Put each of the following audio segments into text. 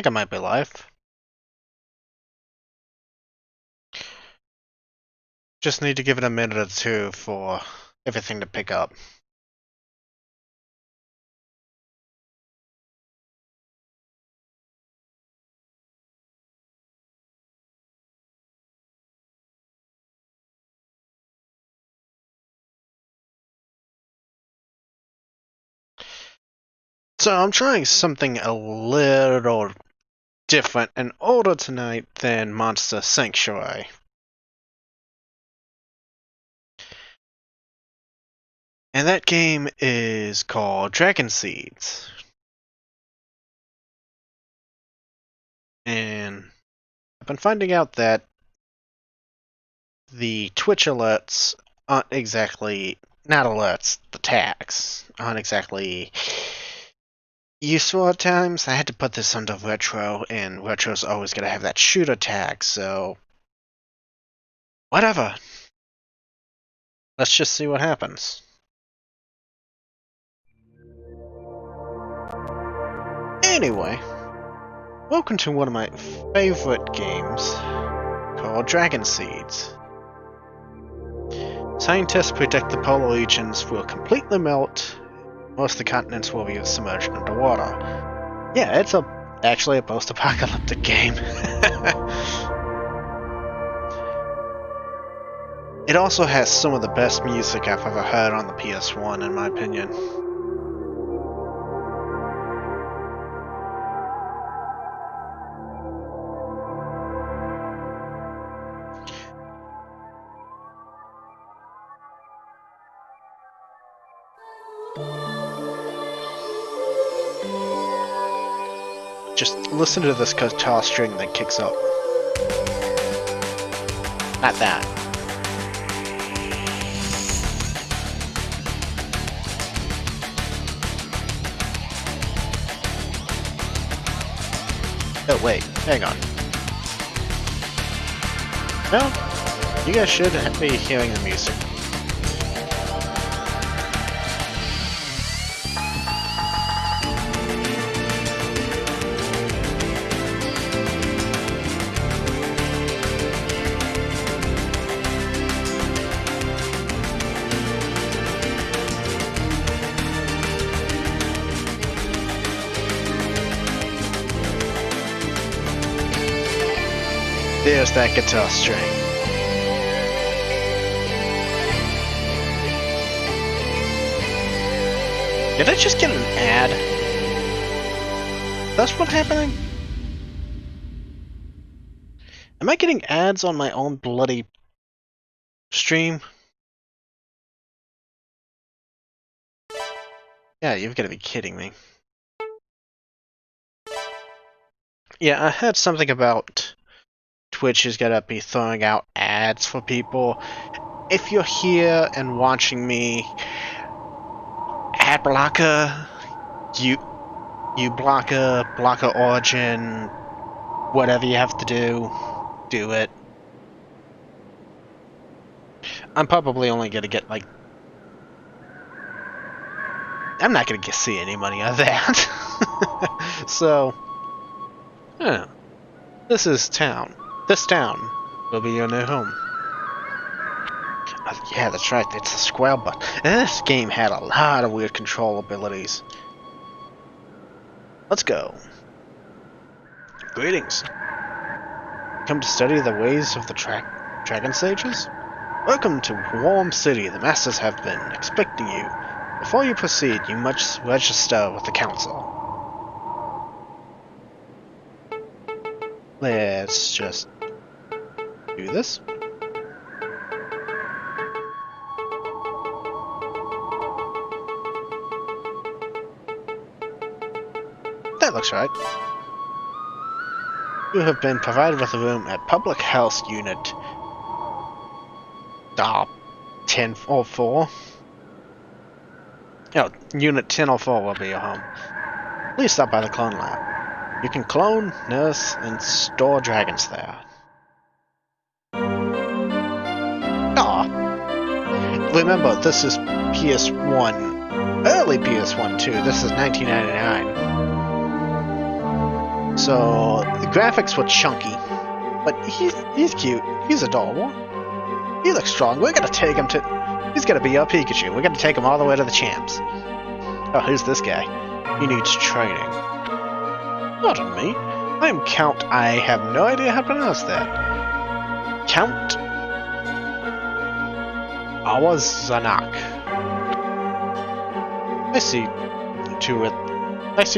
think I might be live. Just need to give it a minute or two for everything to pick up. So I'm trying something a little different and older tonight than Monster Sanctuary. And that game is called Dragon Seeds. And I've been finding out that the Twitch alerts aren't exactly, not alerts, the tags aren't exactly useful at times. I had to put this under retro, and retro's always gonna have that shooter tag, so whatever. Let's just see what happens. Anyway, welcome to one of my favorite games called Dragon Seeds. Scientists predict the polar regions will completely melt. Most of the continents will be submerged underwater. Yeah, it's actually a post-apocalyptic game. It also has some of the best music I've ever heard on the PS1, in my opinion. Just listen to this guitar string that kicks up. Not that. Oh wait, hang on. No, you guys should be hearing the music. There's that guitar string. Did I just get an ad? That's what's happening? Am I getting ads on my own bloody stream? Yeah, you've got to be kidding me. Yeah, I heard something about Twitch is gonna be throwing out ads for people. If you're here and watching me, ad blocker, you blocker origin, whatever you have to do it. I'm probably only gonna get like, I'm not gonna see any money out of that. So, yeah, this is town. This town will be your new home. Yeah, that's right, it's the square button. And this game had a lot of weird control abilities. Let's go. Greetings. Come to study the ways of the Dragon Sages? Welcome to Warm City. The Masters have been expecting you. Before you proceed, you must register with the Council. Let's just do this. That looks right. You have been provided with a room at Public Health Unit 1004. No, Unit 1004 will be your home. Please stop by the clone lab. You can clone, nurse, and store dragons there. Aw. Remember, this is PS1. Early PS1 too. This is 1999. So the graphics were chunky, but he's cute. He's adorable. He looks strong. We're gonna take him to. He's gonna be our Pikachu. We're gonna take him all the way to the champs. Oh, who's this guy? He needs training. Pardon me. I'm Count. I have no idea how to pronounce that. Count Awazanak. I see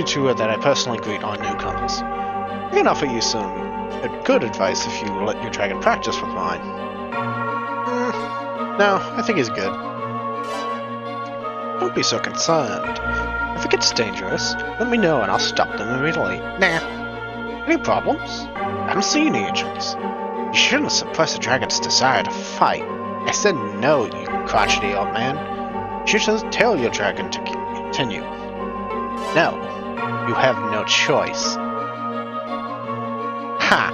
to it that I personally greet all newcomers. I can offer you some good advice if you let your dragon practice with mine. No, I think he's good. Don't be so concerned. If it gets dangerous, let me know and I'll stop them immediately. Nah. Any problems? I don't see any injuries. You shouldn't suppress a dragon's desire to fight. I said no, you crotchety old man. You should tell your dragon to continue. No, you have no choice. Ha!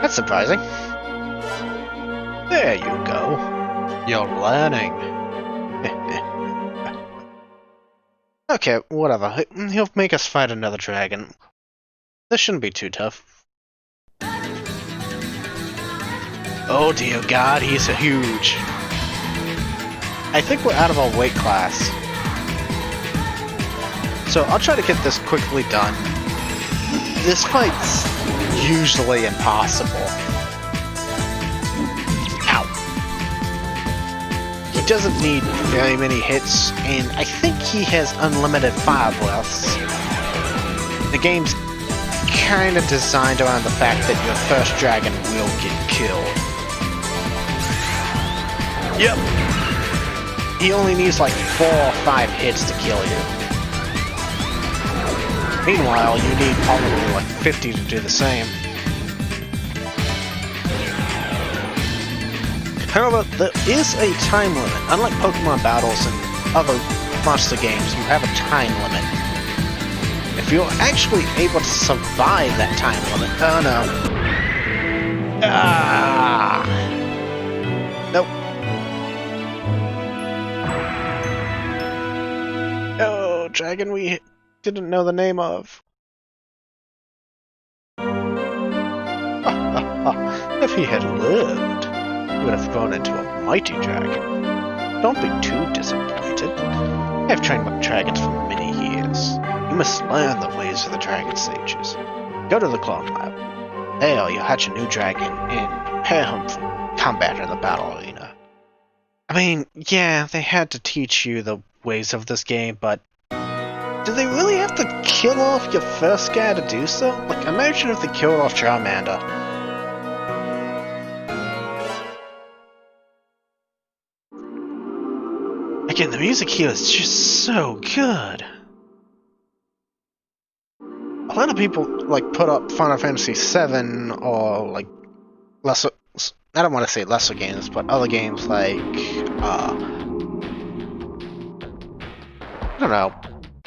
That's surprising. There you go. You're learning. Okay, whatever. He'll make us fight another dragon. This shouldn't be too tough. Oh dear God, he's huge. I think we're out of our weight class. So I'll try to get this quickly done. This fight's usually impossible. Ow. He doesn't need very many hits, and I think he has unlimited fire breaths. The game's kind of designed around the fact that your first dragon will get killed. Yep. He only needs like 4 or 5 hits to kill you. Meanwhile, you need probably like 50 to do the same. However, there is a time limit. Unlike Pokemon battles and other monster games, you have a time limit. If you're actually able to survive that time limit... Oh no. Ah! Nope. Oh, dragon we didn't know the name of. If he had lived, he would have grown into a mighty dragon. Don't be too disappointed. I have trained my dragons for many years. You must learn the ways of the dragon sages. Go to the clone lab. There you'll hatch a new dragon and prepare him for combat in the battle arena. I mean, yeah, they had to teach you the ways of this game, but do they really have to kill off your first guy to do so? Like, imagine if they killed off Charmander. Again, the music here is just so good. A lot of people, like, put up Final Fantasy VII or, like, lesser... I don't want to say lesser games, but other games like, I don't know.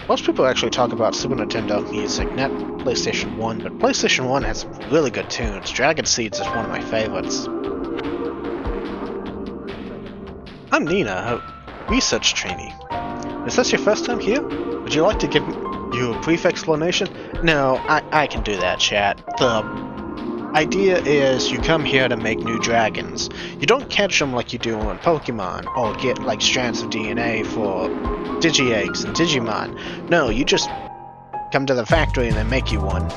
Most people actually talk about Super Nintendo music, not PlayStation 1, but PlayStation 1 has really good tunes. Dragon Seeds is one of my favorites. I'm Nina, a research trainee. Is this your first time here? Would you like to give you a brief explanation? No, I can do that, chat. The idea is you come here to make new dragons. You don't catch them like you do in Pokemon, or get like strands of DNA for Digi-Eggs and Digimon. No, you just come to the factory and they make you one.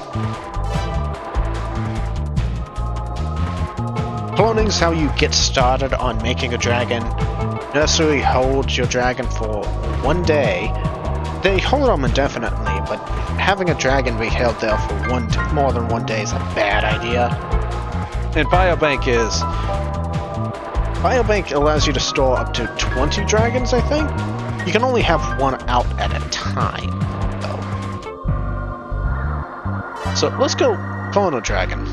Cloning's how you get started on making a dragon. Nursery holds your dragon for 1 day. They hold them indefinitely, but having a dragon be held there for more than 1 day is a bad idea. And Biobank allows you to store up to 20 dragons, I think? You can only have one out at a time, though. So let's go clone a dragon.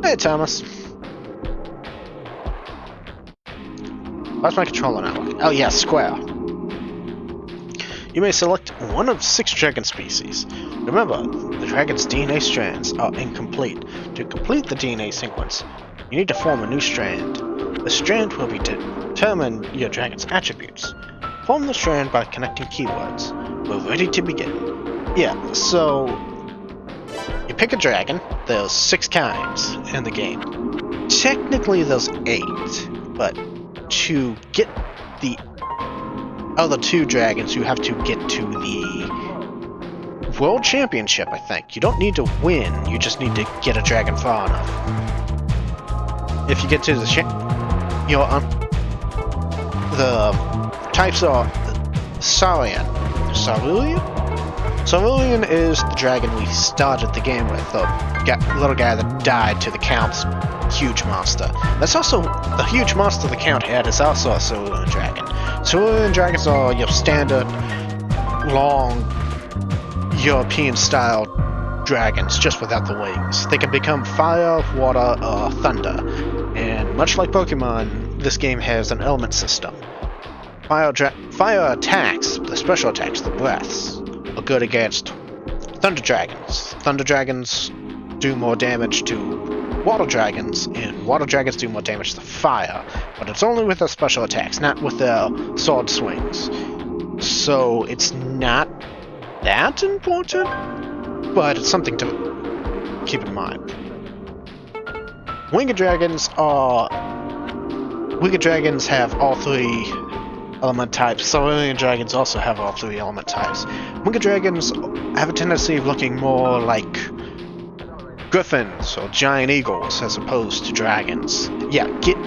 Hey, Thomas. Why's my controller not working? Oh, yeah, square. You may select one of 6 dragon species. Remember, the dragon's DNA strands are incomplete. To complete the DNA sequence, you need to form a new strand. The strand will determine your dragon's attributes. Form the strand by connecting keywords. We're ready to begin. Yeah, so you pick a dragon. There's 6 kinds in the game. Technically there's 8, but to get the other 2 dragons, you have to get to the World Championship, I think. You don't need to win, you just need to get a dragon far enough. If you get to the the types are Saurian. Saurian is the dragon we started the game with, the little guy that died to the Count's huge monster. That's also the huge monster the Count had is also a Saurian dragon. Saurian dragons are your standard long European-style dragons, just without the wings. They can become fire, water, or thunder. And much like Pokemon, this game has an element system. Fire attacks, the special attacks, the breaths, are good against thunder dragons. Thunder dragons do more damage to water dragons, and water dragons do more damage to fire. But it's only with their special attacks, not with their sword swings. So it's not that important, but it's something to keep in mind. Winged dragons have all 3 element types. Saurian dragons also have all 3 element types. Winged dragons have a tendency of looking more like griffins or giant eagles as opposed to dragons. Yeah, get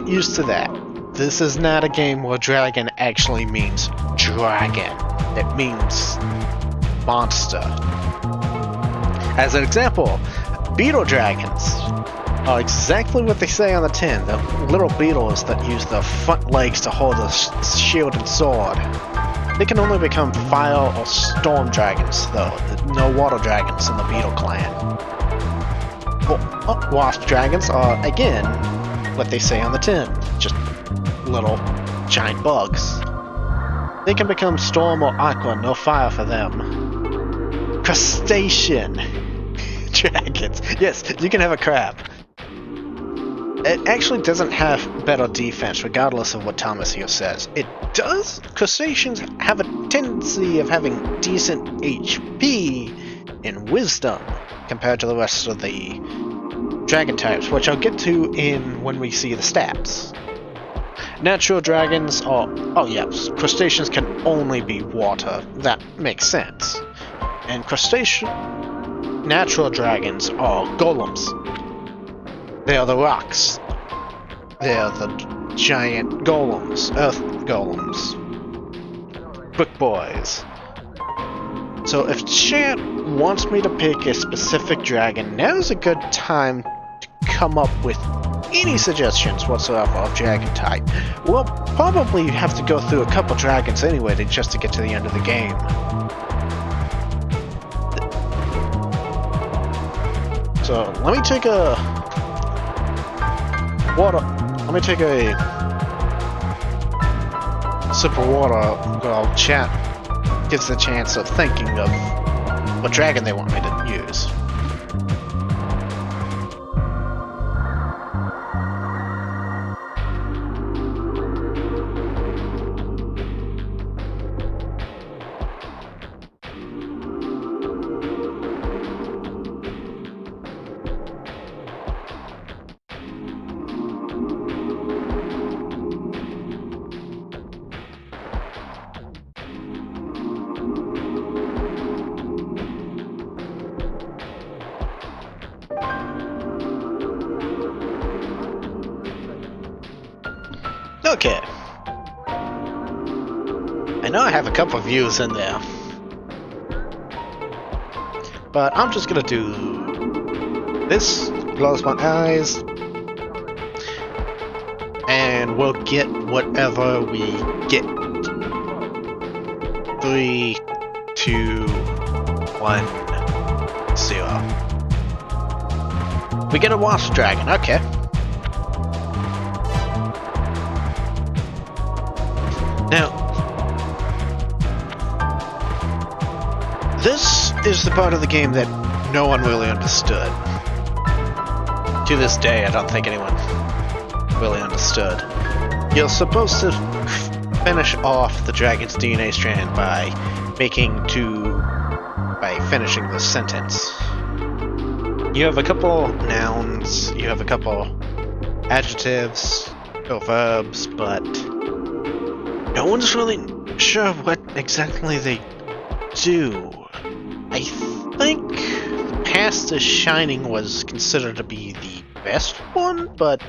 used to that. This is not a game where dragon actually means dragon. It means monster. As an example, beetle dragons are exactly what they say on the tin. The little beetles that use the front legs to hold a shield and sword. They can only become fire or storm dragons, though. No water dragons in the beetle clan. Wasp dragons are, again, what they say on the tin. Just little giant bugs. They can become storm or aqua, no fire for them. Crustacean dragons. Yes, you can have a crab. It actually doesn't have better defense, regardless of what Thomas here says. It does. Crustaceans have a tendency of having decent HP and wisdom compared to the rest of the dragon types, which I'll get to when we see the stats. Natural dragons are... oh yes, crustaceans can only be water. That makes sense. And natural dragons are golems. They are the rocks. They are the giant golems, earth golems. Brick boys. So if chat wants me to pick a specific dragon, now's a good time to come up with any suggestions whatsoever of dragon type. We'll probably have to go through a couple dragons anyway just to get to the end of the game. So let me take a sip of water while chat gives the chance of thinking of what dragon they want me to use. Okay. I know I have a couple of views in there, but I'm just gonna do this, close my eyes, and we'll get whatever we get. 3, 2, 1, 0. We get a wasp dragon, okay. Now, is the part of the game that no one really understood. To this day, I don't think anyone really understood. You're supposed to finish off the dragon's DNA strand by finishing the sentence. You have a couple nouns, you have a couple adjectives, or verbs, but no one's really sure what exactly they do. I think Past the Shining was considered to be the best one, but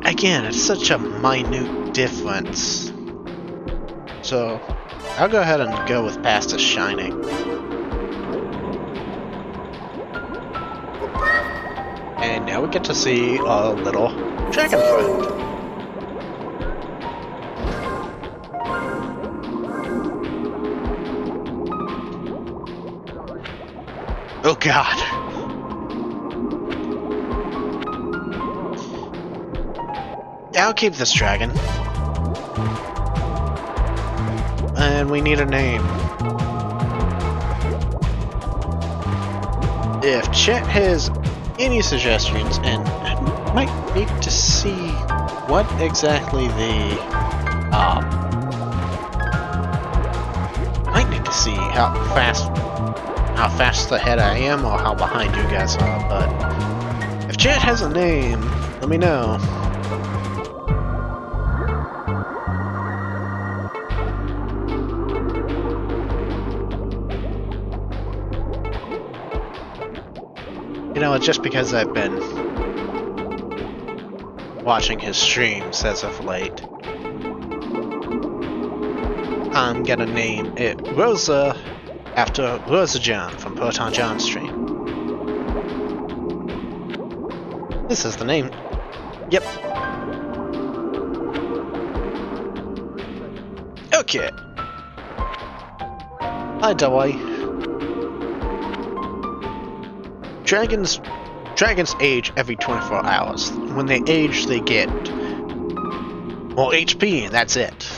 again, it's such a minute difference. So, I'll go ahead and go with Past the Shining. And now we get to see a little dragon friend. Oh god. I'll keep this dragon. And we need a name. If Chet has any suggestions, and I might need to see what exactly the I might need to see how fast ahead I am or how behind you guys are, but if Chet has a name, let me know. You know, it's just because I've been watching his streams as of late. I'm gonna name it Rosa after Rosa John from Proton John's stream. This is the name. Yep. Okay. Hi, Dawai. Dragons age every 24 hours. When they age, they get more HP, and that's it.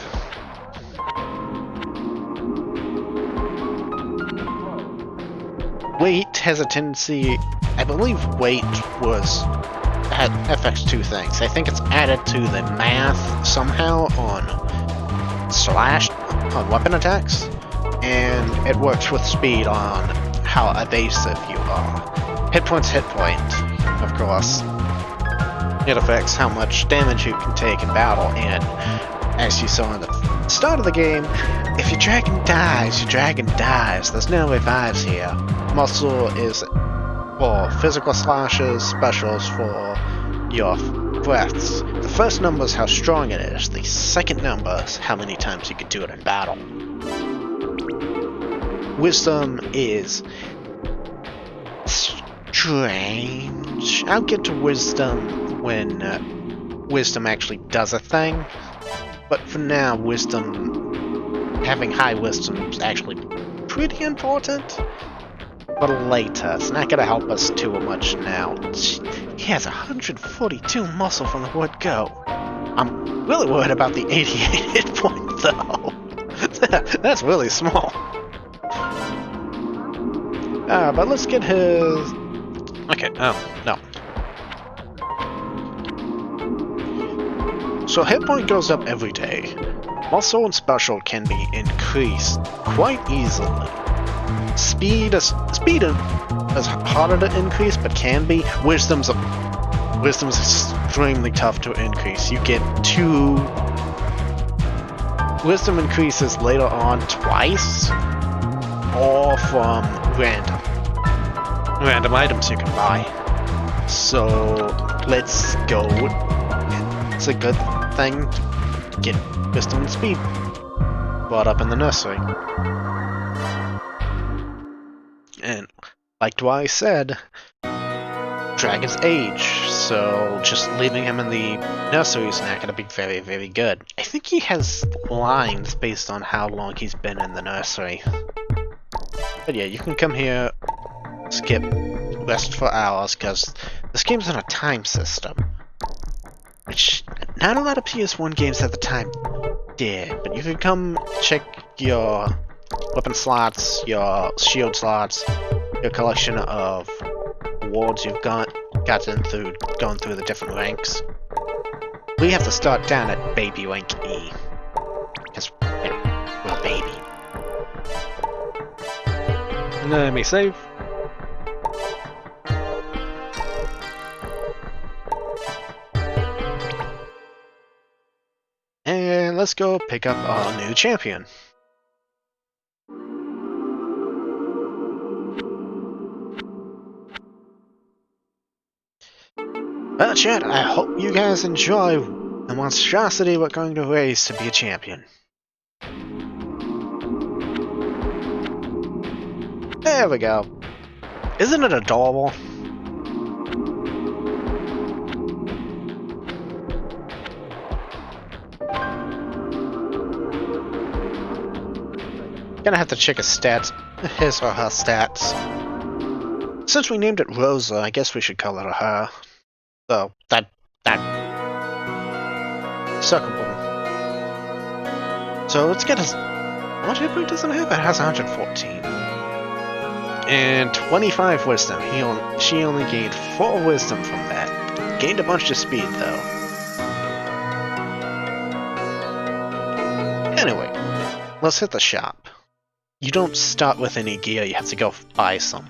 Weight has a tendency, I believe weight affects two things. I think it's added to the math somehow on weapon attacks, and it works with speed on how evasive you are. Hit point's hit point, of course. It affects how much damage you can take in battle, and as you saw in the start of the game, if your dragon dies, your dragon dies. There's no revives here. Muscle is for physical slashes, specials for your breaths. The first number is how strong it is. The second number is how many times you can do it in battle. Wisdom is strange. I'll get to wisdom when wisdom actually does a thing. But for now, having high wisdom is actually pretty important. But later, it's not going to help us too much now. He has 142 muscle from the word go. I'm really worried about the 88 hit point though. That's really small. But let's get his... Okay, no. So hit point goes up every day. Muscle and special can be increased quite easily. Speed is harder to increase, but can be. Wisdom's extremely tough to increase. You get 2 wisdom increases later on twice, or from random items you can buy. So let's go. It's a good thing to get wisdom and speed brought up in the nursery. And like Dwight said, dragons age, so just leaving him in the nursery is not going to be very, very good. I think he has lines based on how long he's been in the nursery. But yeah, you can come here, skip, rest for hours, because this game's on a time system. Which not a lot of PS1 games at the time did, but you can come check your weapon slots, your shield slots, your collection of awards you've gotten through going through the different ranks. We have to start down at baby rank E. Because, you know, we're a baby. Let me save. And let's go pick up our new champion. Well, chat, I hope you guys enjoy the monstrosity we're going to raise to be a champion. There we go. Isn't it adorable? Gonna have to check his stats, his or her stats. Since we named it Rosa, I guess we should call it a her. So, that suckable. So let's get his... What hit point does it have? It has 114. And 25 wisdom. She only gained 4 wisdom from that. Gained a bunch of speed, though. Anyway, let's hit the shop. You don't start with any gear, you have to go buy some.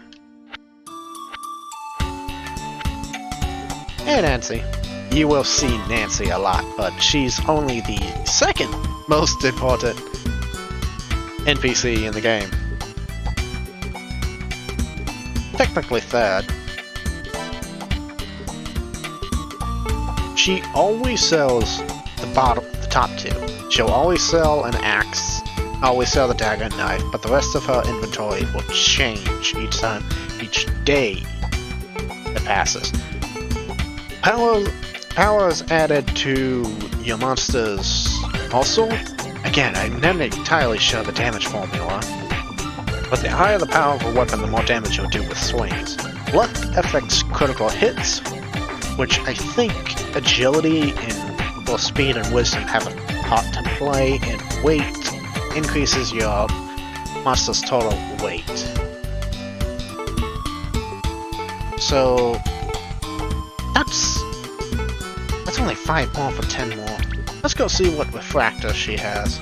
Hey Nancy. You will see Nancy a lot, but she's only the second most important NPC in the game. Technically third. She always sells the top two. She'll always sell an axe, always sell the dagger and knife, but the rest of her inventory will change each day that passes. Power is added to your monster's muscle. Again, I'm not entirely sure the damage formula, but the higher the power of a weapon, the more damage you'll do with swings. Luck affects critical hits, which I think agility and both speed and wisdom have a part to play, and weight increases your monster's total weight. So that's only 5 more for 10 more. Let's go see what refractors she has.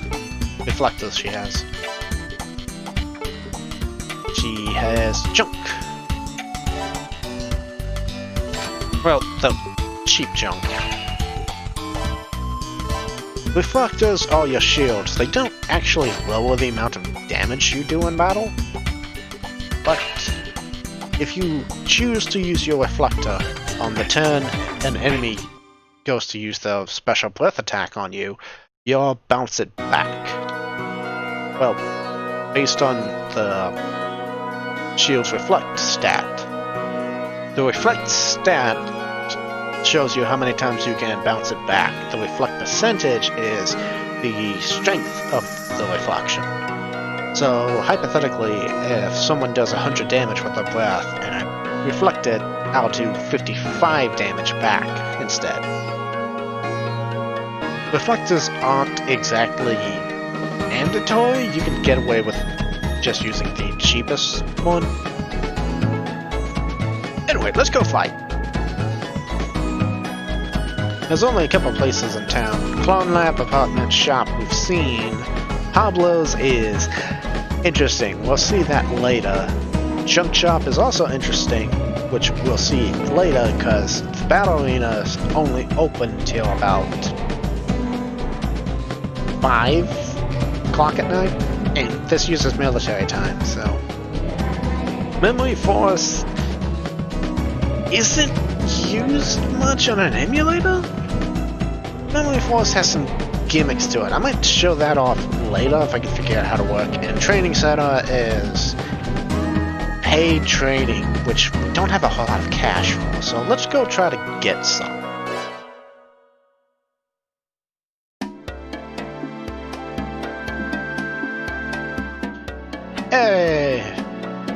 She has junk. Well, the cheap junk. Reflectors are your shields. They don't actually lower the amount of damage you do in battle, but if you choose to use your reflector on the turn an enemy goes to use the special breath attack on you, you'll bounce it back. Well, based on the shield's reflect stat. The reflect stat shows you how many times you can bounce it back. The reflect percentage is the strength of the reflection. So, hypothetically, if someone does 100 damage with their breath and I reflect it, I'll do 55 damage back instead. Reflectors aren't exactly mandatory. You can get away with just using the cheapest one. Anyway, let's go fight. There's only a couple places in town. Clone Lab, Apartment, Shop we've seen. Pablo's is interesting. We'll see that later. Junk Shop is also interesting, which we'll see later because the Battle Arena is only open till about 5 o'clock at night, and this uses military time, so... Memory Force isn't used much on an emulator? Memory Force has some gimmicks to it. I might show that off later if I can figure out how to work. And Training Center is paid training, which we don't have a whole lot of cash for, so let's go try to get some. Hey!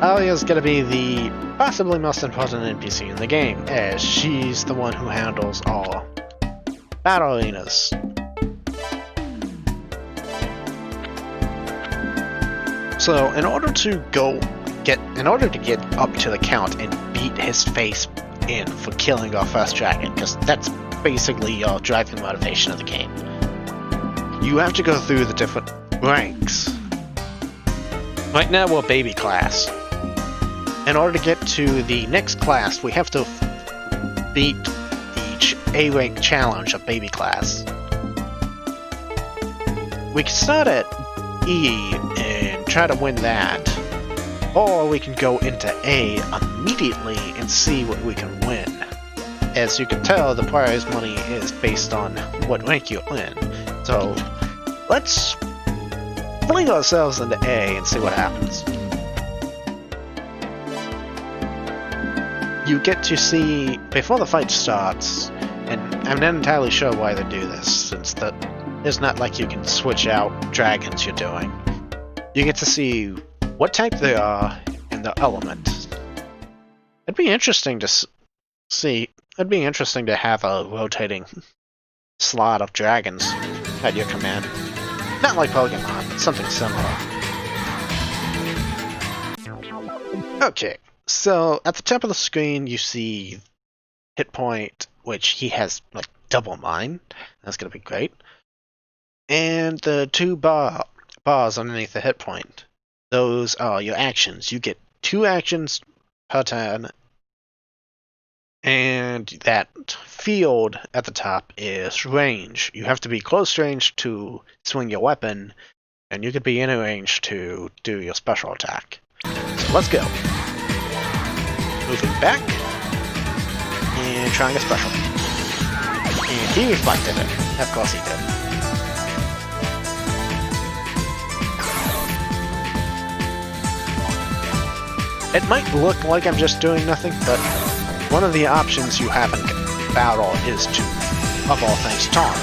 Alia's gonna be the possibly most important NPC in the game, as she's the one who handles all battle arenas. So in order to get up to the count and beat his face in for killing our first dragon, because that's basically your driving motivation of the game, you have to go through the different ranks. Right now we're baby class. In order to get to the next class, we have to beat the A rank challenge of baby class. We can start at E and try to win that, or we can go into A immediately and see what we can win. As you can tell, the prize money is based on what rank you're in. So let's fling ourselves into A and see what happens. You get to see, before the fight starts, and I'm not entirely sure why they do this, since it's not like you can switch out dragons you're doing. You get to see what type they are and their element. It'd be interesting to see. It'd be interesting to have a rotating slot of dragons at your command. Not like Pokemon, but something similar. Okay, so at the top of the screen you see hit point, which he has like double mine. That's gonna be great. And the two bars underneath the hit point. Those are your actions. You get 2 actions per turn. And that field at the top is range. You have to be close range to swing your weapon, and you could be in range to do your special attack. So let's go. Moving back, and trying a special. And he reflected it. Of course he did. It might look like I'm just doing nothing, but one of the options you have in battle is to, of all things, taunt.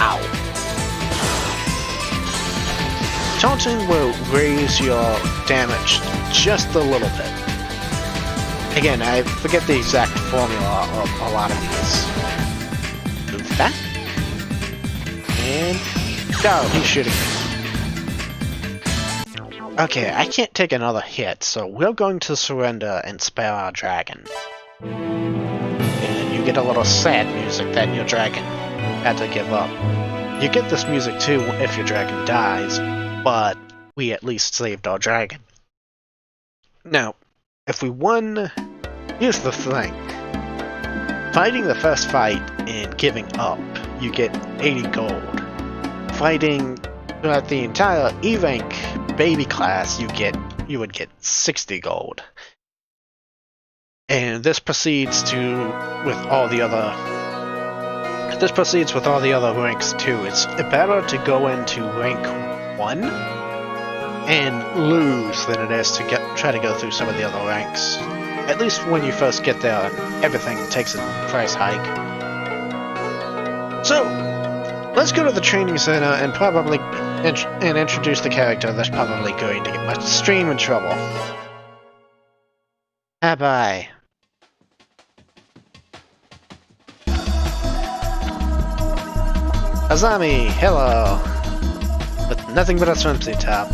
Ow. Taunting will raise your damage just a little bit. Again, I forget the exact formula of a lot of these. Move back. And... oh, he's shooting me. Okay, I can't take another hit, so we're going to surrender and spare our dragon. And you get a little sad music that your dragon had to give up. You get this music too if your dragon dies, but we at least saved our dragon. Now, if we won, here's the thing. Fighting the first fight and giving up, you get 80 gold. Fighting throughout the entire E-rank baby class, you would get 60 gold. And this proceeds with all the other ranks too. It's better to go into rank 1 and lose than it is to try to go through some of the other ranks. At least when you first get there, everything takes a price hike. So, let's go to the training center and probably introduce the character that's probably going to get my stream in trouble. Bye. Azami, hello. With nothing but a swimsuit top.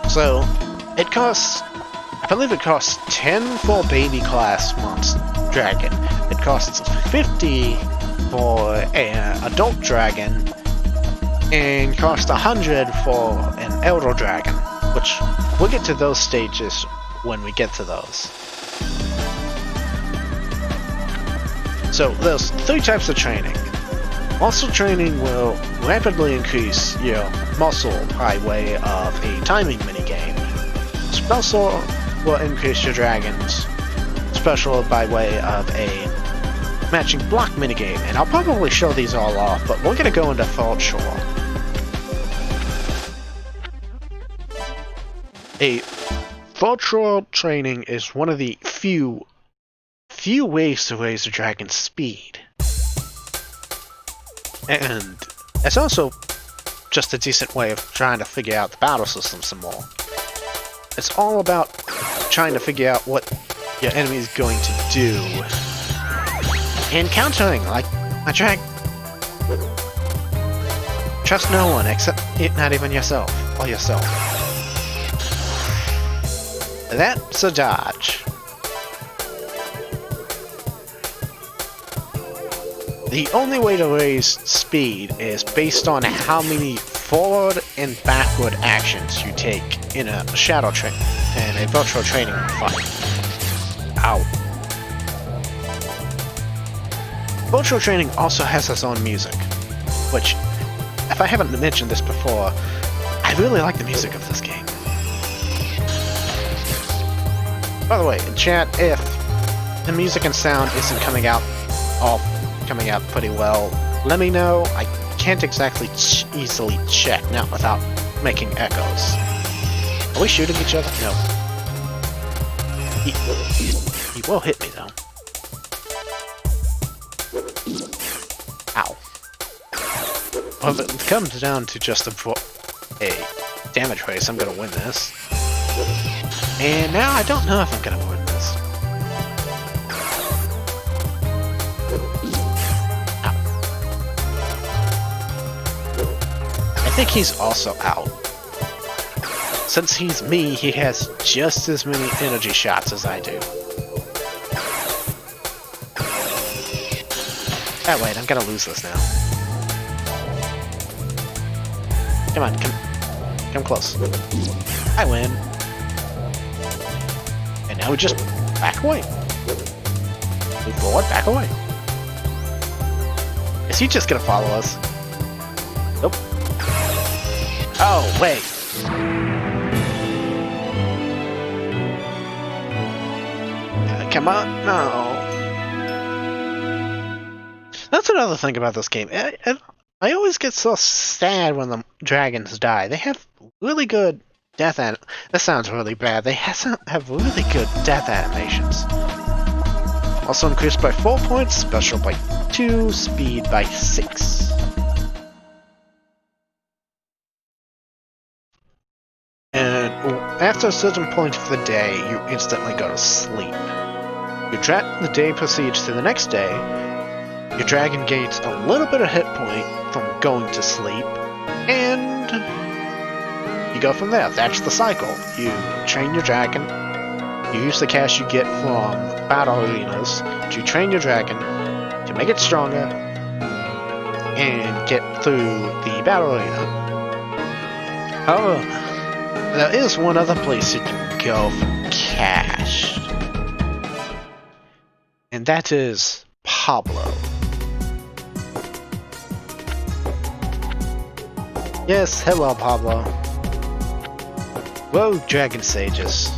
So, it costs, I believe it costs 10 for baby class monster dragon. It costs 50 for an adult dragon, and costs 100 for an elder dragon, which we'll get to those stages when we get to those. So there's 3 types of training. Muscle training will rapidly increase your muscle by way of a timing minigame. Special will increase your dragon's special by way of a matching block minigame, and I'll probably show these all off, but we're gonna go into Fault Shore. A Fault Shore training is one of the few ways to raise a dragon's speed. And it's also just a decent way of trying to figure out the battle system some more. It's all about trying to figure out what your enemy is going to do. And countering, like my dragon. Trust no one except not even yourself or yourself. That's a dodge. The only way to raise speed is based on how many forward and backward actions you take in a shadow train and a virtual training fight. Ow. Virtual training also has its own music, which, if I haven't mentioned this before, I really like the music of this game. By the way, in chat, if the music and sound isn't coming out pretty well, let me know. I can't exactly easily check, not without making echoes. Are we shooting each other? No. He will hit me though. Ow. Well, if it comes down to just a damage race, I'm gonna win this. And now I don't know if I'm gonna win this. Ow. I think he's also out. Since he's me, he has just as many energy shots as I do. Oh wait, I'm gonna lose this now. Come on, come close. I win. And now we just back away. Move forward, back away. Is he just gonna follow us? Nope. Oh, wait. Come on, no. That's another thing about this game. I always get so sad when the dragons die. They have really good death this sounds really bad. They have really good death animations. Also increased by 4 points, special by 2, speed by 6. And after a certain point of the day, you instantly go to sleep. The day proceeds to the next day. Your dragon gains a little bit of hit point from going to sleep, and you go from there. That's the cycle. You train your dragon, you use the cash you get from battle arenas to train your dragon, to make it stronger, and get through the battle arena. However, there is one other place you can go for cash, and that is Pablo. Yes, hello Pablo. Whoa, Dragon Sages.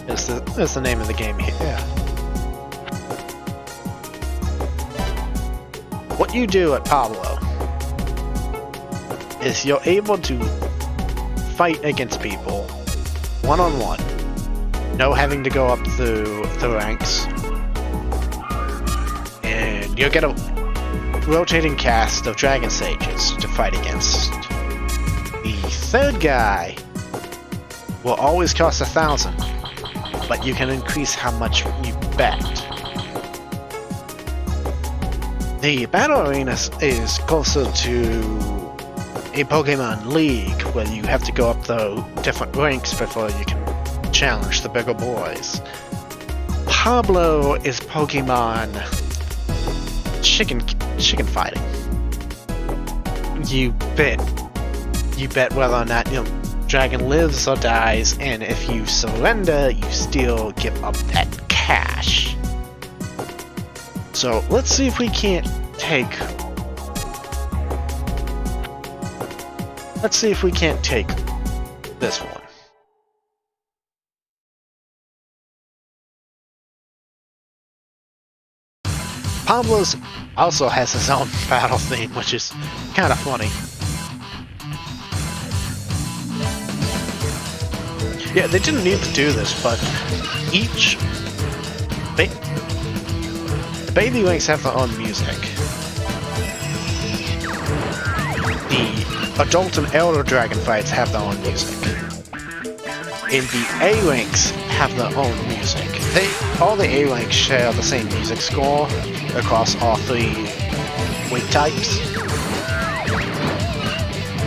That's the name of the game here. Yeah. What you do at Pablo is you're able to fight against people one-on-one. No having to go up through the ranks. And you'll get a rotating cast of Dragon Sages to fight against. The third guy will always cost 1,000, but you can increase how much you bet. The battle arena is closer to a Pokemon League, where you have to go up the different ranks before you can challenge the bigger boys. Pablo is Pokemon chicken fighting. You bet whether or not dragon lives or dies, and if you surrender, you still give up that cash. So let's see if we can't take. Let's see if we can't take this one. Pablo's also has his own battle theme, which is kind of funny. Yeah, they didn't need to do this, but each the baby ranks have their own music. The adult and elder dragon fights have their own music. And the A ranks have their own music. All the A ranks share the same music score across all 3 weight types.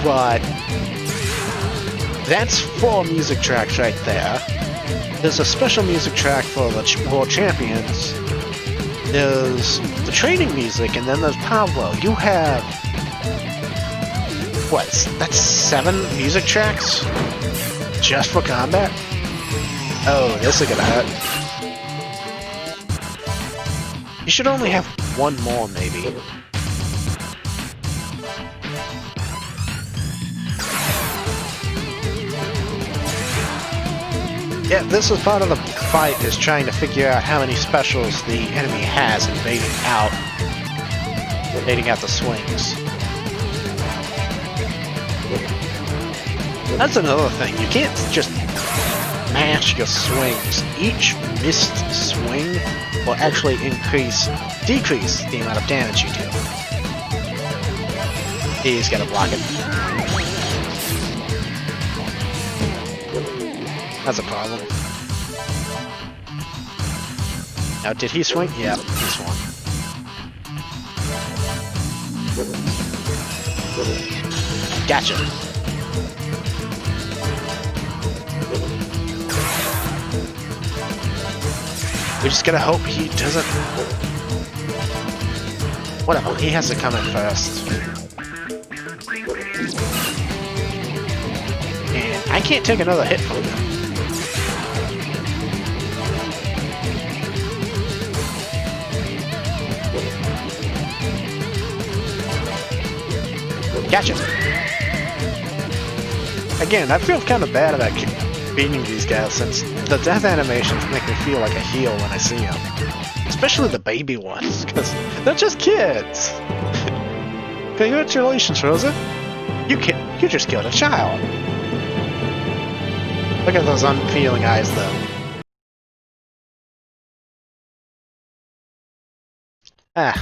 but that's 4 music tracks right there. There's a special music track for the World Champions. There's the training music, and then there's Pablo. You have... what? That's 7 music tracks? Just for combat? Oh, this is gonna hurt. You should only have 1 more, maybe. Yeah, this is part of the fight, is trying to figure out how many specials the enemy has and baiting out the swings. That's another thing, you can't just mash your swings. Each missed swing will actually decrease the amount of damage you deal. He's gonna block it. That's a problem. Now, did he swing? Yeah, he swung. Gotcha. We just gotta hope he doesn't... whatever, he has to come in first. And I can't take another hit from him. Gotcha. Again, I feel kind of bad about beating these guys since the death animations make me feel like a heel when I see them. Especially the baby ones, because they're just kids. Congratulations, Rosa. You just killed a child. Look at those unfeeling eyes, though. Ah.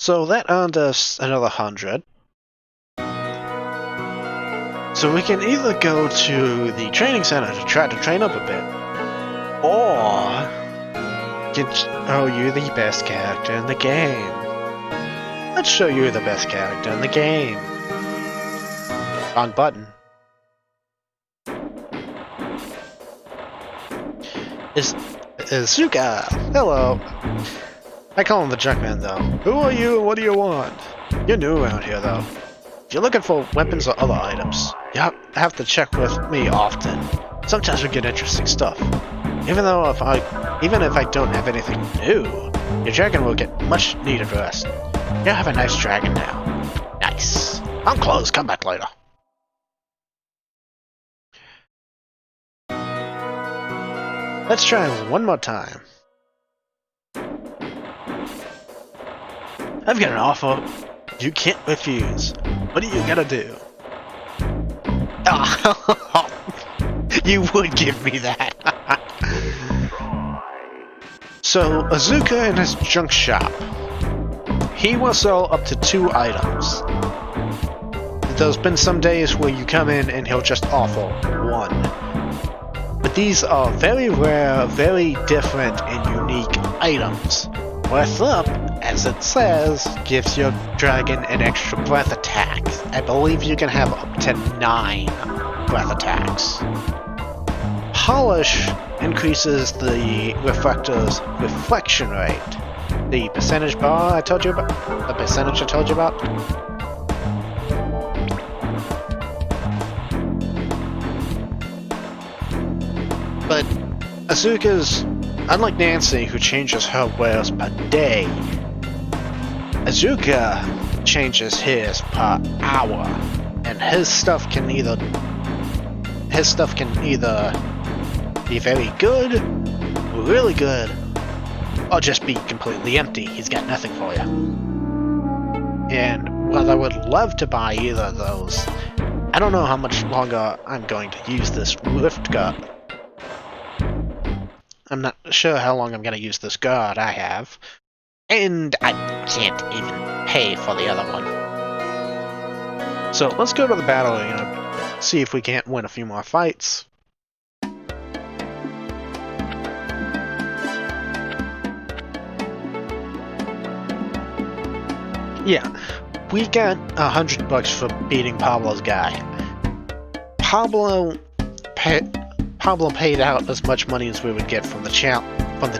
So that earned us another 100. So we can either go to the training center to try to train up a bit, or show you the best character in the game. Let's show you the best character in the game. Wrong button. Izuka! Hello! I call him the Junkman, though. Who are you and what do you want? You're new around here, though. If you're looking for weapons or other items, you have to check with me often. Sometimes we get interesting stuff. Even if I don't have anything new, your dragon will get much needed rest. You have a nice dragon now. Nice. I'm closed. Come back later. Let's try one more time. I've got an offer you can't refuse. What do you gotta do? Oh, you would give me that. So, Izuka in his junk shop. He will sell up to 2 items. There's been some days where you come in and he'll just offer 1. But these are very rare, very different and unique items. Worth up, as it says, gives your dragon an extra breath attack. I believe you can have up to 9 breath attacks. Polish increases the reflector's reflection rate. The percentage bar I told you about? The percentage I told you about? But Asuka's, unlike Nancy, who changes her wares per day, Izuka changes his per hour, and his stuff can either be very good, really good, or just be completely empty. He's got nothing for you. And while I would love to buy either of those, I don't know how much longer I'm going to use this lift guard. I'm not sure how long I'm going to use this guard I have. And I can't even pay for the other one. So let's go to the battle and see if we can't win a few more fights. Yeah, we got $100 for beating Pablo's guy. Pablo paid out as much money as we would get from the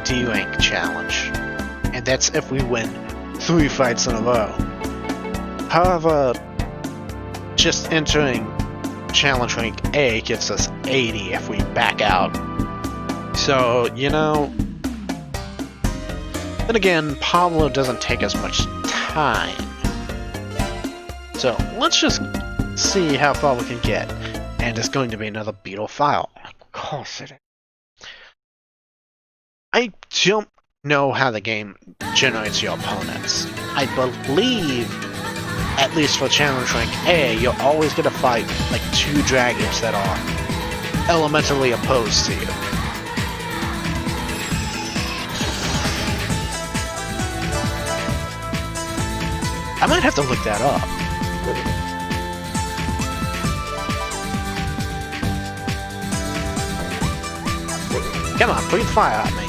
D rank challenge, and that's if we win 3 fights in a row. However, just entering challenge rank A gives us 80 if we back out. So, you know. Then again, Pablo doesn't take as much time. So let's just see how far we can get. And it's going to be another Beetle file. Of course it is. I don't know how the game generates your opponents. I believe, at least for challenge rank A, you're always going to fight like 2 dragons that are elementally opposed to you. I might have to look that up. Come on, breathe fire at me.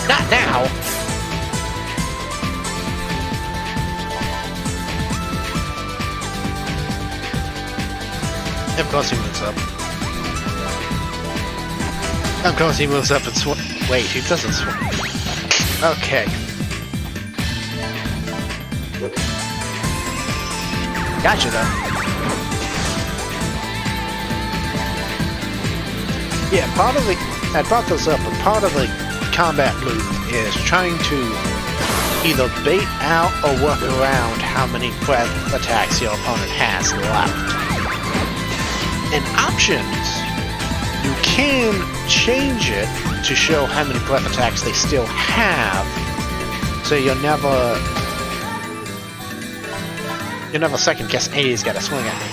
Not now! Of course he moves up. Of course he moves up and wait, he doesn't swim. Okay. Gotcha though. Yeah, I brought this up, but part of the combat loop is trying to either bait out or work around how many breath attacks your opponent has left. In options, you can change it to show how many breath attacks they still have, so you'll never second guess A's got a swing at me.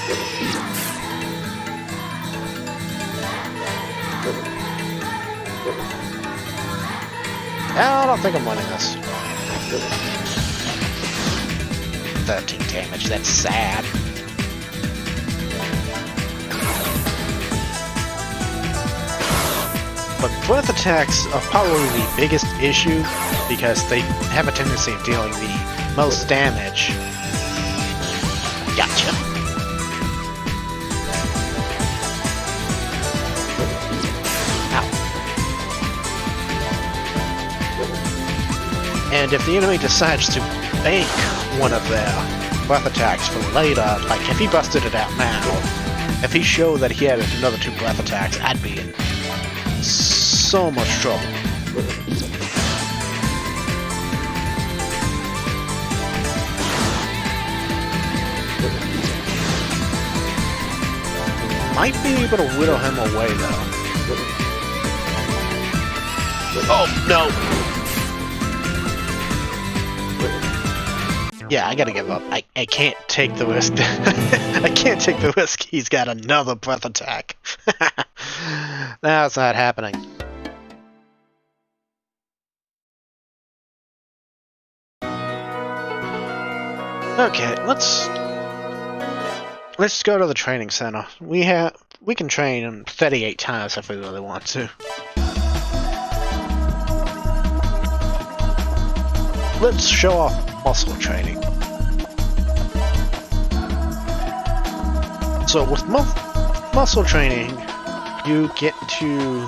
I don't think I'm winning this. 13 damage, that's sad. But breath attacks are probably the biggest issue because they have a tendency of dealing the most damage. Gotcha. And if the enemy decides to bank one of their breath attacks for later, like if he busted it out now, if he showed that he had another 2 breath attacks, I'd be in so much trouble. Might be able to whittle him away though. Oh, no! Yeah, I gotta give up. I can't take the risk. I can't take the risk he's got another breath attack. That's not happening. Okay, let's go to the training center. We can train 38 times if we really want to. Let's show off muscle training. So with muscle training, you get to...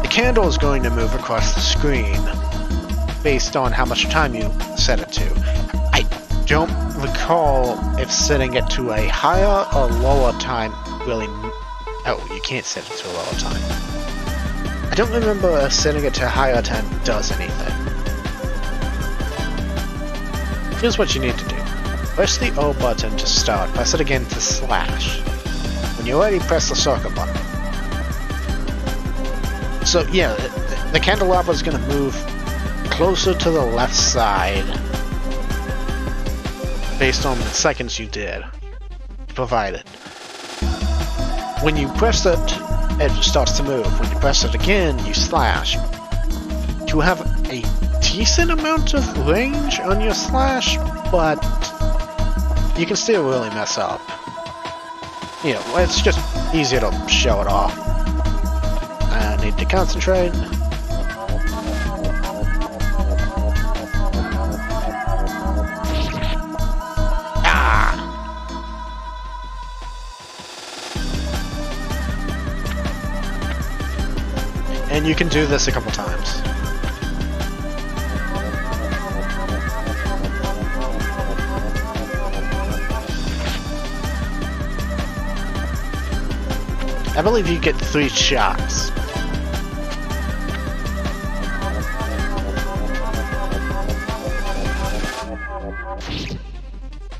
The candle is going to move across the screen based on how much time you set it to. I don't recall if setting it to a higher or lower time really... Oh, you can't set it to a lower time. I don't remember if setting it to a higher time does anything. Here's what you need to do. Press the O button to start, press it again to slash. When you're ready, press the circle button. So yeah, the candelabra is going to move closer to the left side based on the seconds you did, provided. When you press it, it starts to move. When you press it again, you slash. You have a decent amount of range on your slash, but you can still really mess up. You know, it's just easier to show it off. I need to concentrate. and you can do this a couple times. I believe you get 3 shots.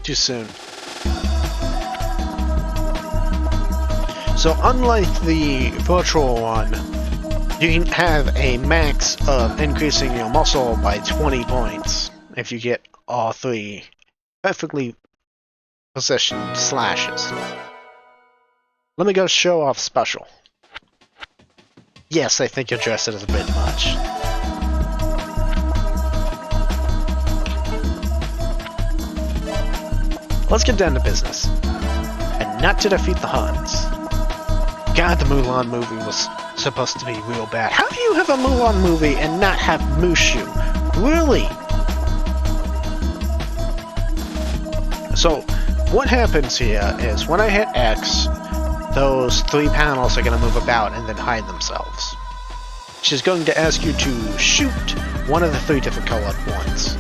Too soon. So unlike the virtual one, you can have a max of increasing your muscle by 20 points if you get all 3 perfectly positioned slashes. Let me go show off special. Yes, I think you dressed it as a bit much. Let's get down to business. And not to defeat the Huns. God, the Mulan movie was supposed to be real bad. How do you have a Mulan movie and not have Mushu? Really? So, what happens here is when I hit X, those 3 panels are going to move about and then hide themselves. She's going to ask you to shoot one of the 3 different colored ones.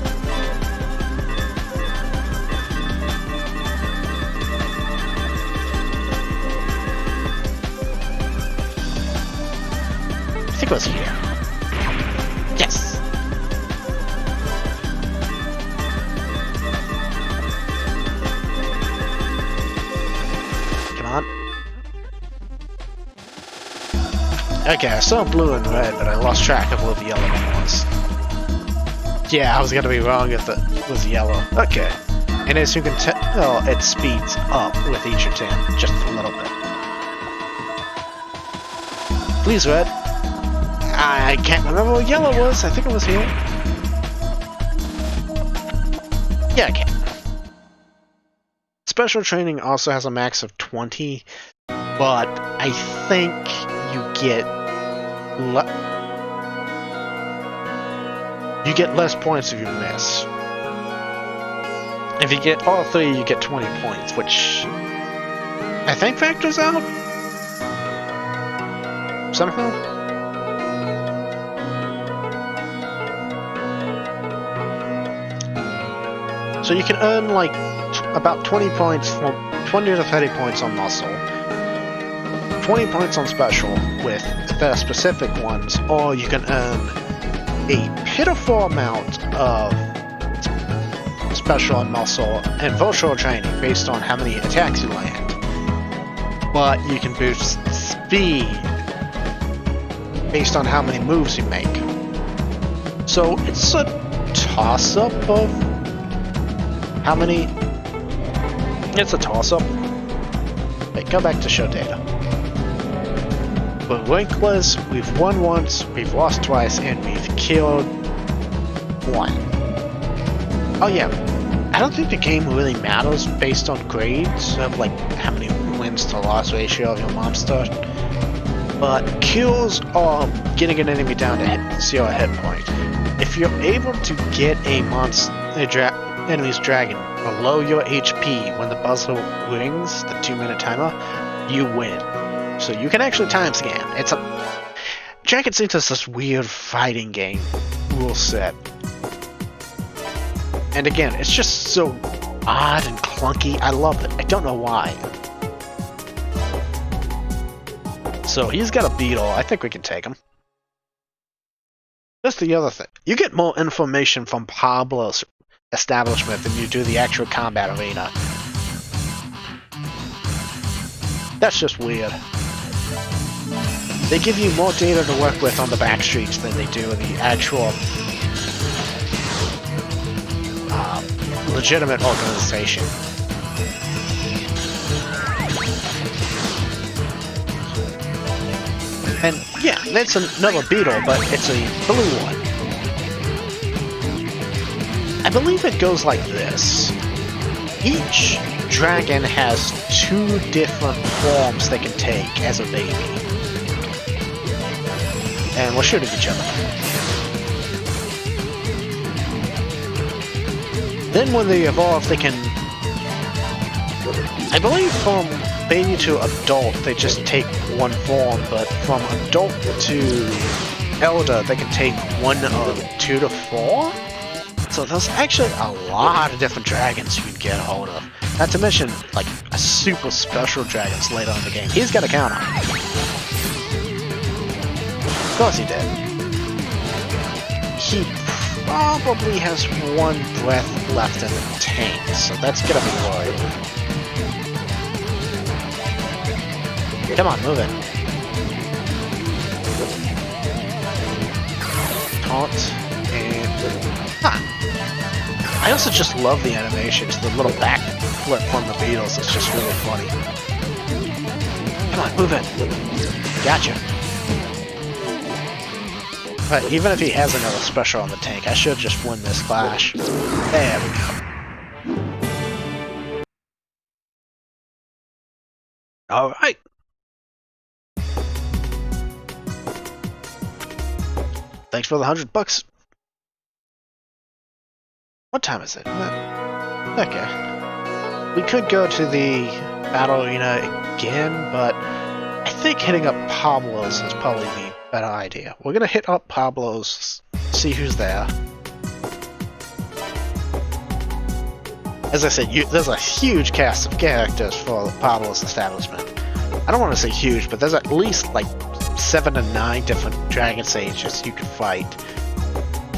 I think it was here. Yes! Come on. Okay, I saw blue and red, but I lost track of what the yellow one was. Yeah, I was gonna be wrong if it was yellow. Okay. And as you can tell, it speeds up with each attempt, just a little bit. Please, red. I can't remember what yellow was. I think it was here. Yeah, I can. Special training also has a max of 20, but I think you get less points if you miss. If you get all 3, you get 20 points, which I think factors out somehow. So you can earn like about 20 points from 20 to 30 points on muscle, 20 points on special with the specific ones, or you can earn a pitiful amount of special and muscle and virtual training based on how many attacks you land. But you can boost speed based on how many moves you make. So it's a toss-up of how many? It's a toss-up. Wait, go back to show data. With Winkless, we've won once, we've lost twice, and we've killed 1. Oh yeah, I don't think the game really matters based on grades of like how many wins to loss ratio of your monster. But kills are getting an enemy down to 0 hit point. If you're able to get a enemy's dragon below your HP when the buzzer rings, the 2-minute timer, you win. So you can actually time scan. It's a Dragon Saints is this weird fighting game rule set. And again, it's just so odd and clunky. I love it. I don't know why. So he's got a beetle. I think we can take him. That's the other thing. You get more information from Pablo's establishment than you do the actual combat arena. That's just weird. They give you more data to work with on the back streets than they do in the actual legitimate organization. And yeah, that's another beetle, but it's a blue one. I believe it goes like this. Each dragon has 2 different forms they can take as a baby. And we're shooting each other. Then when they evolve, they can... I believe from baby to adult, they just take one form, but from adult to elder, they can take one of 2 to 4? So there's actually a lot of different dragons you can get a hold of. Not to mention, like, a super special dragons later in the game. He's got a counter. Of course he did. He probably has 1 breath left in the tank, so that's gonna be worrying. Come on, move it. Taunt, and... I also just love the animations, the little back flip on the Beatles, it's just really funny. Come on, move it. Gotcha. But even if he has another special on the tank, I should just win this clash. There we go. Alright. Thanks for the $100. What time is it? Okay. We could go to the battle arena again, but I think hitting up Pablo's is probably the better idea. We're gonna hit up Pablo's, see who's there. As I said, there's a huge cast of characters for Pablo's establishment. I don't want to say huge, but there's at least like 7 to 9 different dragon sages you can fight,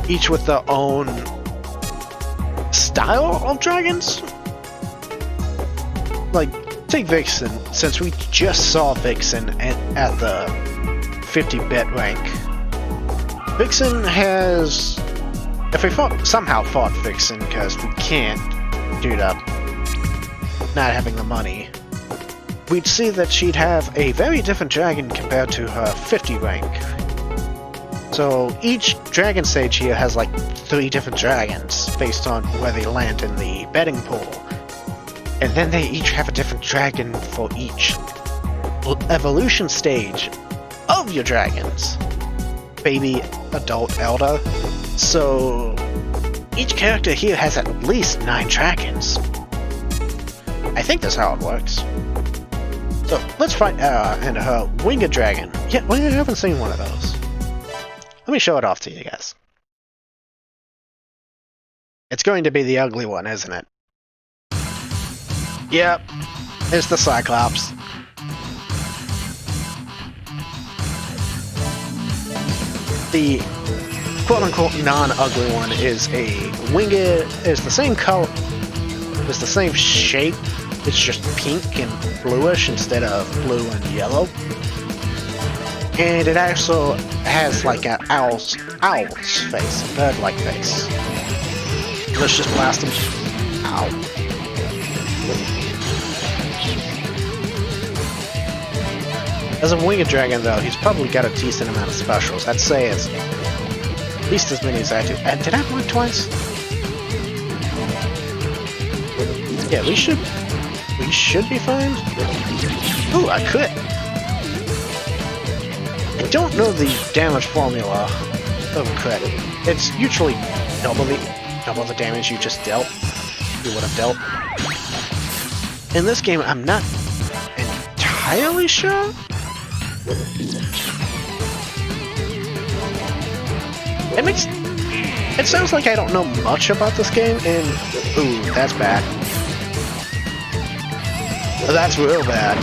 each with their own style of dragons. Like, take Vixen, since we just saw Vixen at the 50-bit rank. Vixen has... If we somehow fought Vixen, because we can't due to not having the money, we'd see that she'd have a very different dragon compared to her 50 rank. So each dragon stage here has like 3 different dragons based on where they land in the betting pool. And then they each have a different dragon for each evolution stage of your dragons. Baby, adult, elder. So each character here has at least 9 dragons. I think that's how it works. So let's fight Era and her winged dragon. Yeah, we haven't seen one of those. Let me show it off to you guys. It's going to be the ugly one, isn't it? Yep, it's the Cyclops. The quote-unquote non-ugly one is a winged, is the same color, is the same shape, it's just pink and bluish instead of blue and yellow. And it also has like an owl's face, a bird-like face. Let's just blast him. Ow. As a winged dragon, though, he's probably got a decent amount of specials. I'd say it's at least as many as I do. And did I block twice? Yeah, we should be fine. Ooh, I could. I don't know the damage formula of crit. It's usually double the damage you just dealt. You would have dealt. In this game, I'm not entirely sure. It sounds like I don't know much about this game, and ooh, that's bad. That's real bad.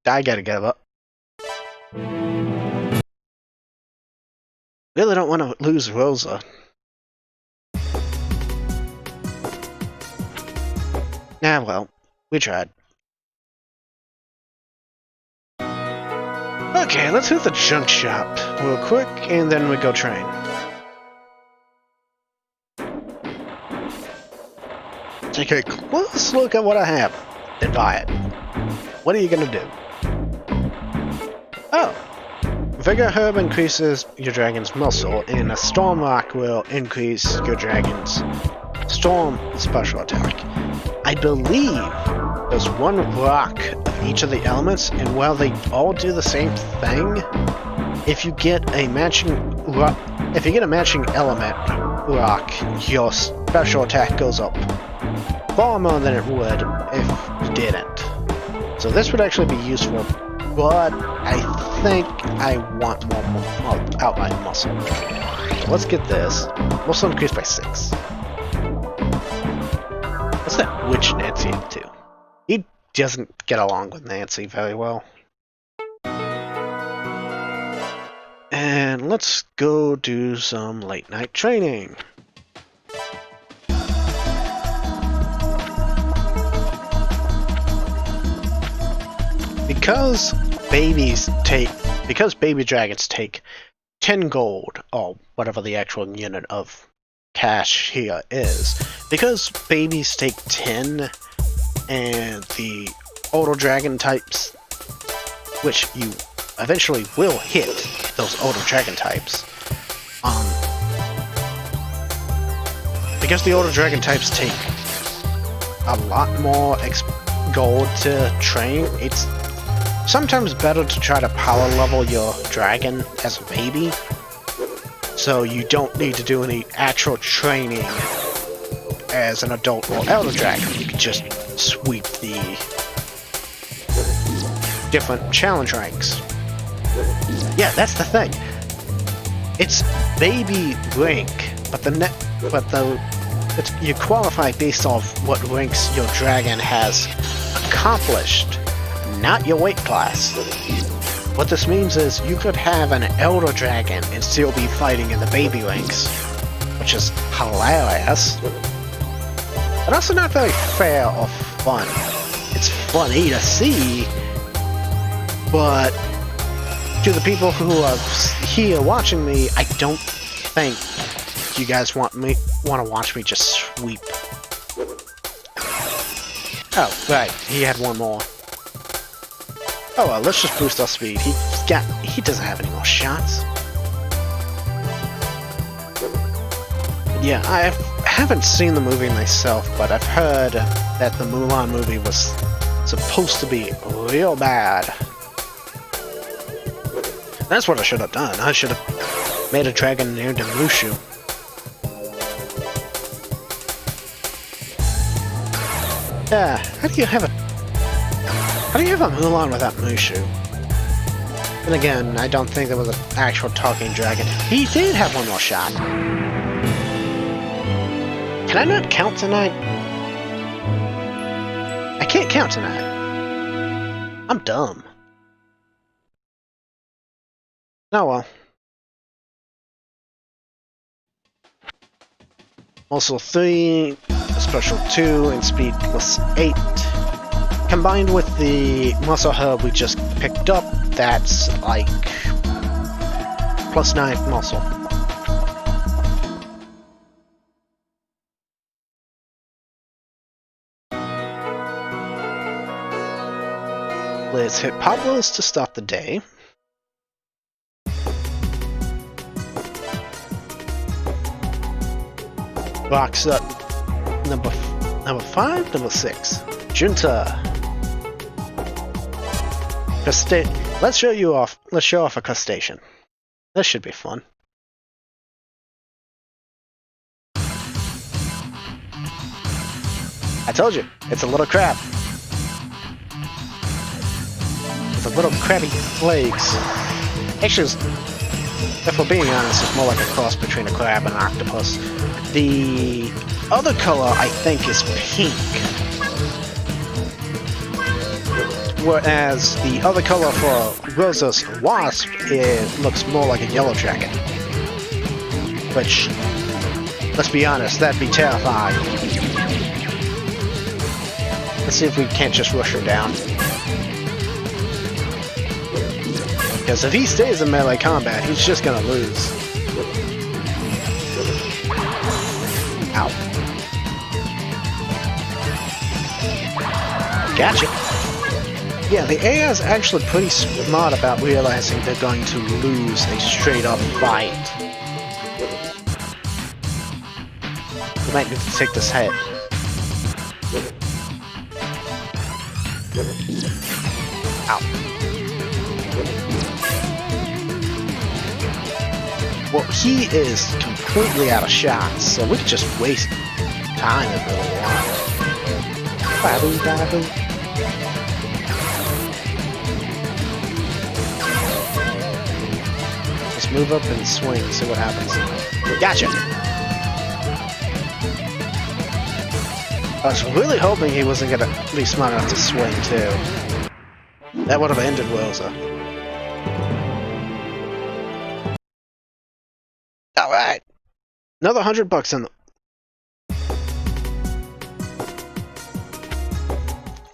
I gotta give up. Really don't want to lose Rosa. Nah, well, we tried. Okay, let's hit the junk shop real quick, and then we go train. Take a close look at what I have, then buy it. What are you gonna do? Oh! Vigor Herb increases your dragon's muscle, and a Storm Rock will increase your dragon's Storm special attack. I believe there's one rock of each of the elements, and while they all do the same thing, if you get a matching element rock, your special attack goes up. far more than it would if you didn't. So this would actually be useful, but I think I want more outline muscle. So let's get this. Muscle increased by 6. What's that witch Nancy up to? He doesn't get along with Nancy very well. And let's go do some late night training. Because baby dragons take 10 gold, or whatever the actual unit of cash here is, because babies take 10, and the older dragon types, which you eventually will hit those older dragon types, because the older dragon types take a lot more gold to train, it's sometimes better to try to power level your dragon as a baby, so you don't need to do any actual training as an adult or elder dragon. You can just sweep the different challenge ranks. Yeah, that's the thing. It's baby rank, but you qualify based off what ranks your dragon has accomplished, not your weight class. What this means is you could have an elder dragon and still be fighting in the baby ranks, which is hilarious, but also not very fair or fun. It's funny to see, but to the people who are here watching me, I don't think you guys want to watch me just sweep. Oh, right, he had one more. Oh well, let's just boost our speed. He doesn't have any more shots. Yeah, I haven't seen the movie myself, but I've heard that the Mulan movie was supposed to be real bad. That's what I should have done. I should have made a dragon named Mushu. Yeah, how do you have a Mulan without Mushu? And again, I don't think there was an actual talking dragon. He did have one more shot. Can I not count tonight? I can't count tonight. I'm dumb. Oh well. Also 3, special 2, and speed plus 8. Combined with the muscle herb we just picked up, that's like plus 9 muscle. Let's hit Pablo's to start the day. Box up number 5, number 6. Junta. Let's show off a crustacean. This should be fun. I told you, it's a little crab. With a little crabby legs. Actually, if we're being honest, it's more like a cross between a crab and an octopus. The other color, I think, is pink. Whereas the other color for Rosa's wasp, it looks more like a yellow dragon. Which, let's be honest, that'd be terrifying. Let's see if we can't just rush her down. Because if he stays in melee combat, he's just gonna lose. Ow. Gotcha. Yeah, the AI is actually pretty smart about realizing they're going to lose a straight-up fight. We might need to take this hit. Ow. Well, he is completely out of shots, so we could just waste time if we want. Baboo, baboo. Just move up and swing, see what happens. Gotcha! I was really hoping he wasn't gonna be smart enough to swing too. That would have ended Wilza. Alright! Another $100 in the...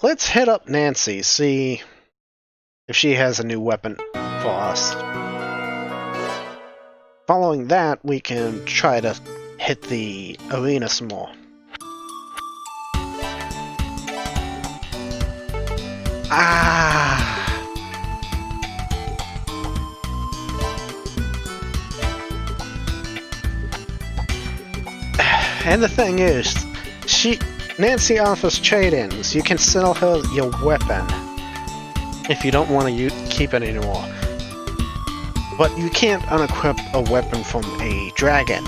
Let's hit up Nancy, see if she has a new weapon for us. Following that, we can try to hit the arena some more. Ah! And the thing is, Nancy offers trade-ins. You can sell her your weapon if you don't want to keep it anymore. But you can't unequip a weapon from a dragon.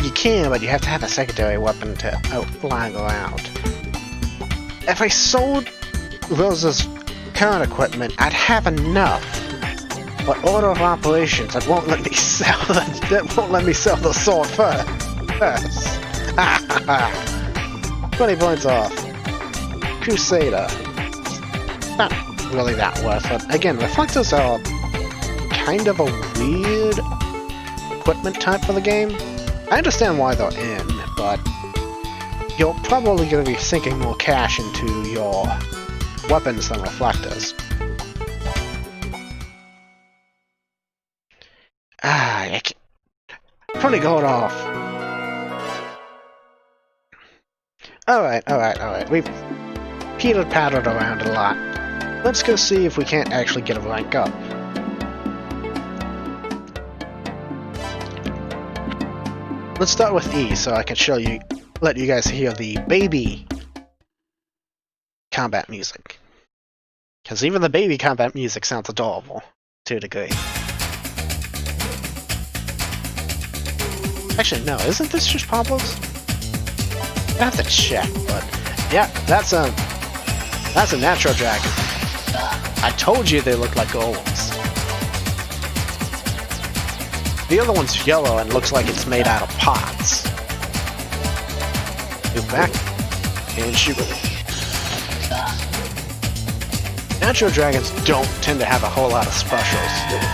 You can, but you have to have a secondary weapon to lying around. If I sold Rosa's current equipment, I'd have enough. But order of operations, that won't let me sell the sword first. 20 points off. Crusader. Not really that worth it. Again, reflectors are kind of a weird equipment type for the game. I understand why they're in, but you're probably going to be sinking more cash into your weapons than reflectors. I can't. 20 gold off. Alright. We've petered-pattered around a lot. Let's go see if we can't actually get a rank up. Let's start with E, so I can let you guys hear the baby combat music. Because even the baby combat music sounds adorable, to a degree. Actually, no, isn't this just Pablo's? I have to check, but yeah, that's a natural dragon. I told you they look like golems. The other one's yellow and looks like it's made out of pots. Move back and shoot. Natural dragons don't tend to have a whole lot of specials.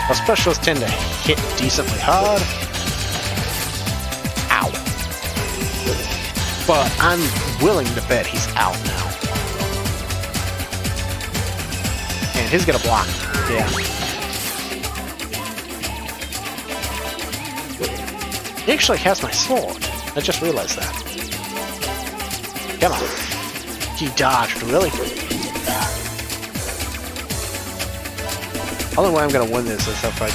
The specials tend to hit decently hard. Ow. But I'm willing to bet he's out now. And he's gonna block. Yeah. He actually has my sword. I just realized that. Come on. He dodged, really? Only way I'm gonna win this is if I'm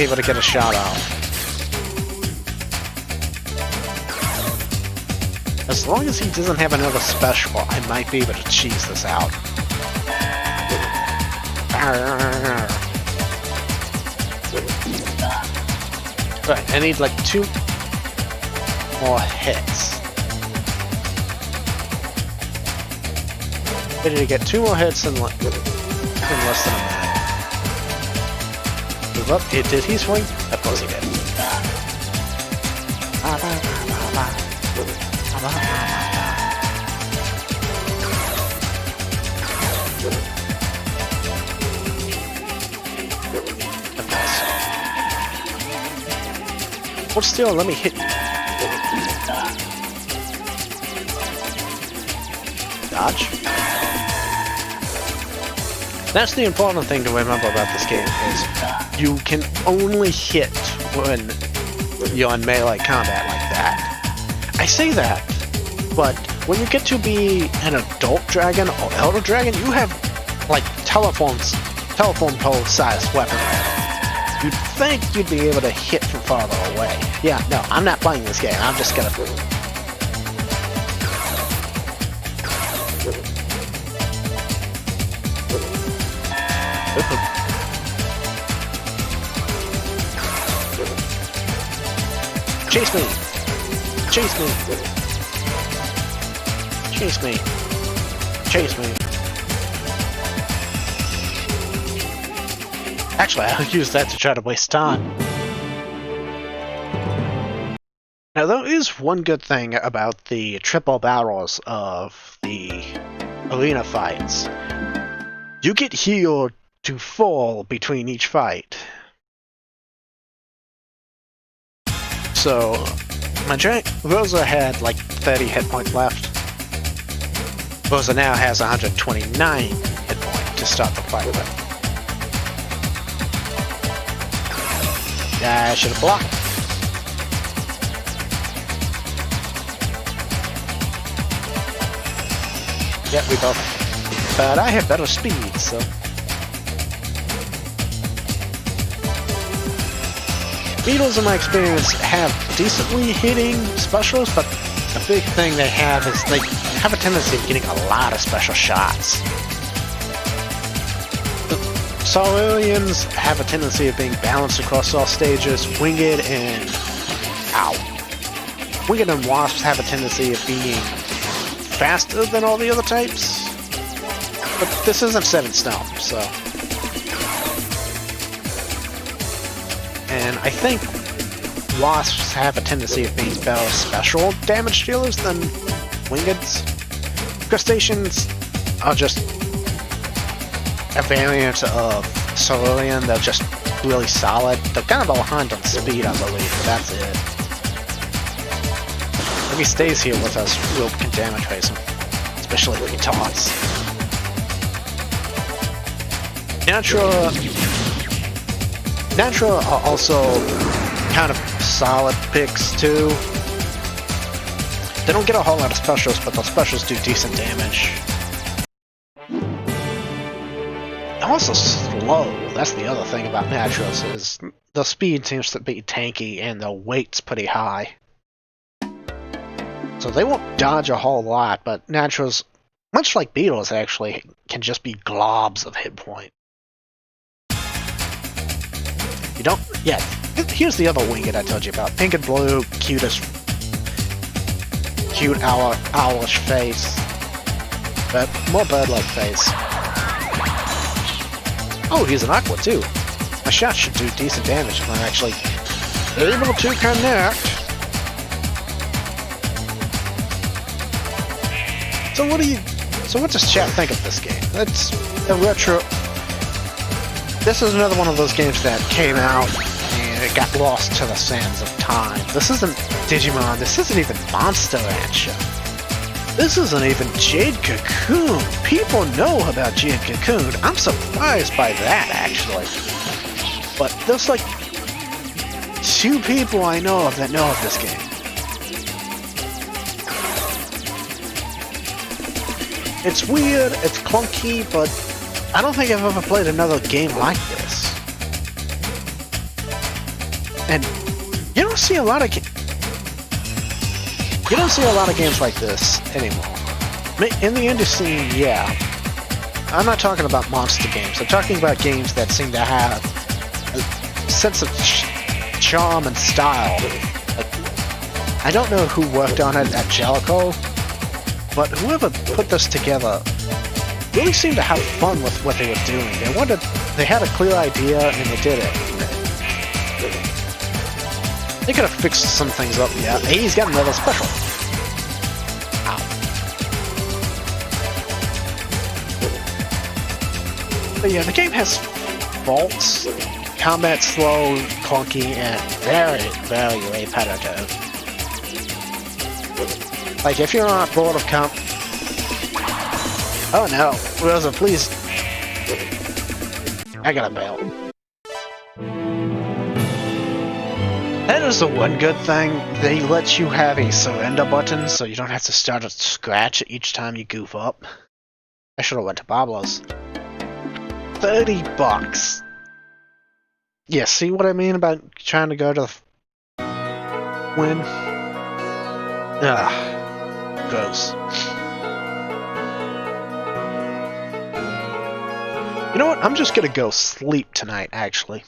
able to get a shot off. As long as he doesn't have another special, I might be able to cheese this out. Right, I need like 2 more hits. Ready to get 2 more hits in less than a minute. Move up. Did he swing? Of course he did. Hold still, let me hit you. Dodge. That's the important thing to remember about this game, is you can only hit when you're in melee combat like that. I say that, but when you get to be an adult dragon or elder dragon, you have like telephone pole sized weapon. You'd think you'd be able to hit from farther away. Yeah, no, I'm not playing this game. I'm just gonna... Chase me! Chase me! Chase me. Chase me. Actually, I'll use that to try to waste time. Now, there is one good thing about the triple battles of the arena fights. You get healed to full between each fight. So, my giant Rosa had like 30 hit points left. Rosa now has 129 hit points to start the fight with. Yeah, I should have blocked. Yeah, we both. But I have better speed, so. Beetles, in my experience, have decently hitting specials, but the big thing they have is they have a tendency of getting a lot of special shots. The Saurians have a tendency of being balanced across all stages. Winged and Wasps have a tendency of being faster than all the other types, but this isn't set in stone, so. And I think Wasps have a tendency of being better special damage dealers than Wingeds. Crustaceans are just a variant of Saurian. They're just really solid. They're kind of behind on speed, I believe, but that's it. If he stays here with us, we'll can damage face him, especially if he taunts. Natural are also kind of solid picks too. They don't get a whole lot of specials, but the specials do decent damage. They're also slow. That's the other thing about naturals is the speed seems to be tanky and the weight's pretty high. So they won't dodge a whole lot, but naturals, much like beetles actually, can just be globs of hit point. You don't, yeah, here's the other winged I told you about. Pink and blue, cute owlish face, but more bird-like face. Oh, he's an aqua too. My shot should do decent damage if I'm actually able to connect. So what does chat think of this game? It's a retro. This is another one of those games that came out and it got lost to the sands of time. This isn't Digimon. This isn't even Monster Rancher. This isn't even Jade Cocoon. People know about Jade Cocoon. I'm surprised by that, actually. But there's like 2 people I know of that know of this game. It's weird, it's clunky, but I don't think I've ever played another game like this. And you don't see a lot of games like this anymore. In the indie scene, yeah. I'm not talking about monster games. I'm talking about games that seem to have a sense of charm and style. Like, I don't know who worked on it at Jellicoe, but whoever put this together really seemed to have fun with what they were doing. They had a clear idea and they did it. They could have fixed some things up. Yeah, hey, he's got another special. Ow. But yeah, the game has faults. Combat slow, clunky, and very, very repetitive. Like, if you're not bored of oh no, Rosa, please. I gotta bail. That is the one good thing. They let you have a surrender button, so you don't have to start at scratch each time you goof up. I should have went to Pablo's. $30. Yeah, see what I mean about trying to go to win? Ugh. Gross. You know what? I'm just gonna go sleep tonight, actually.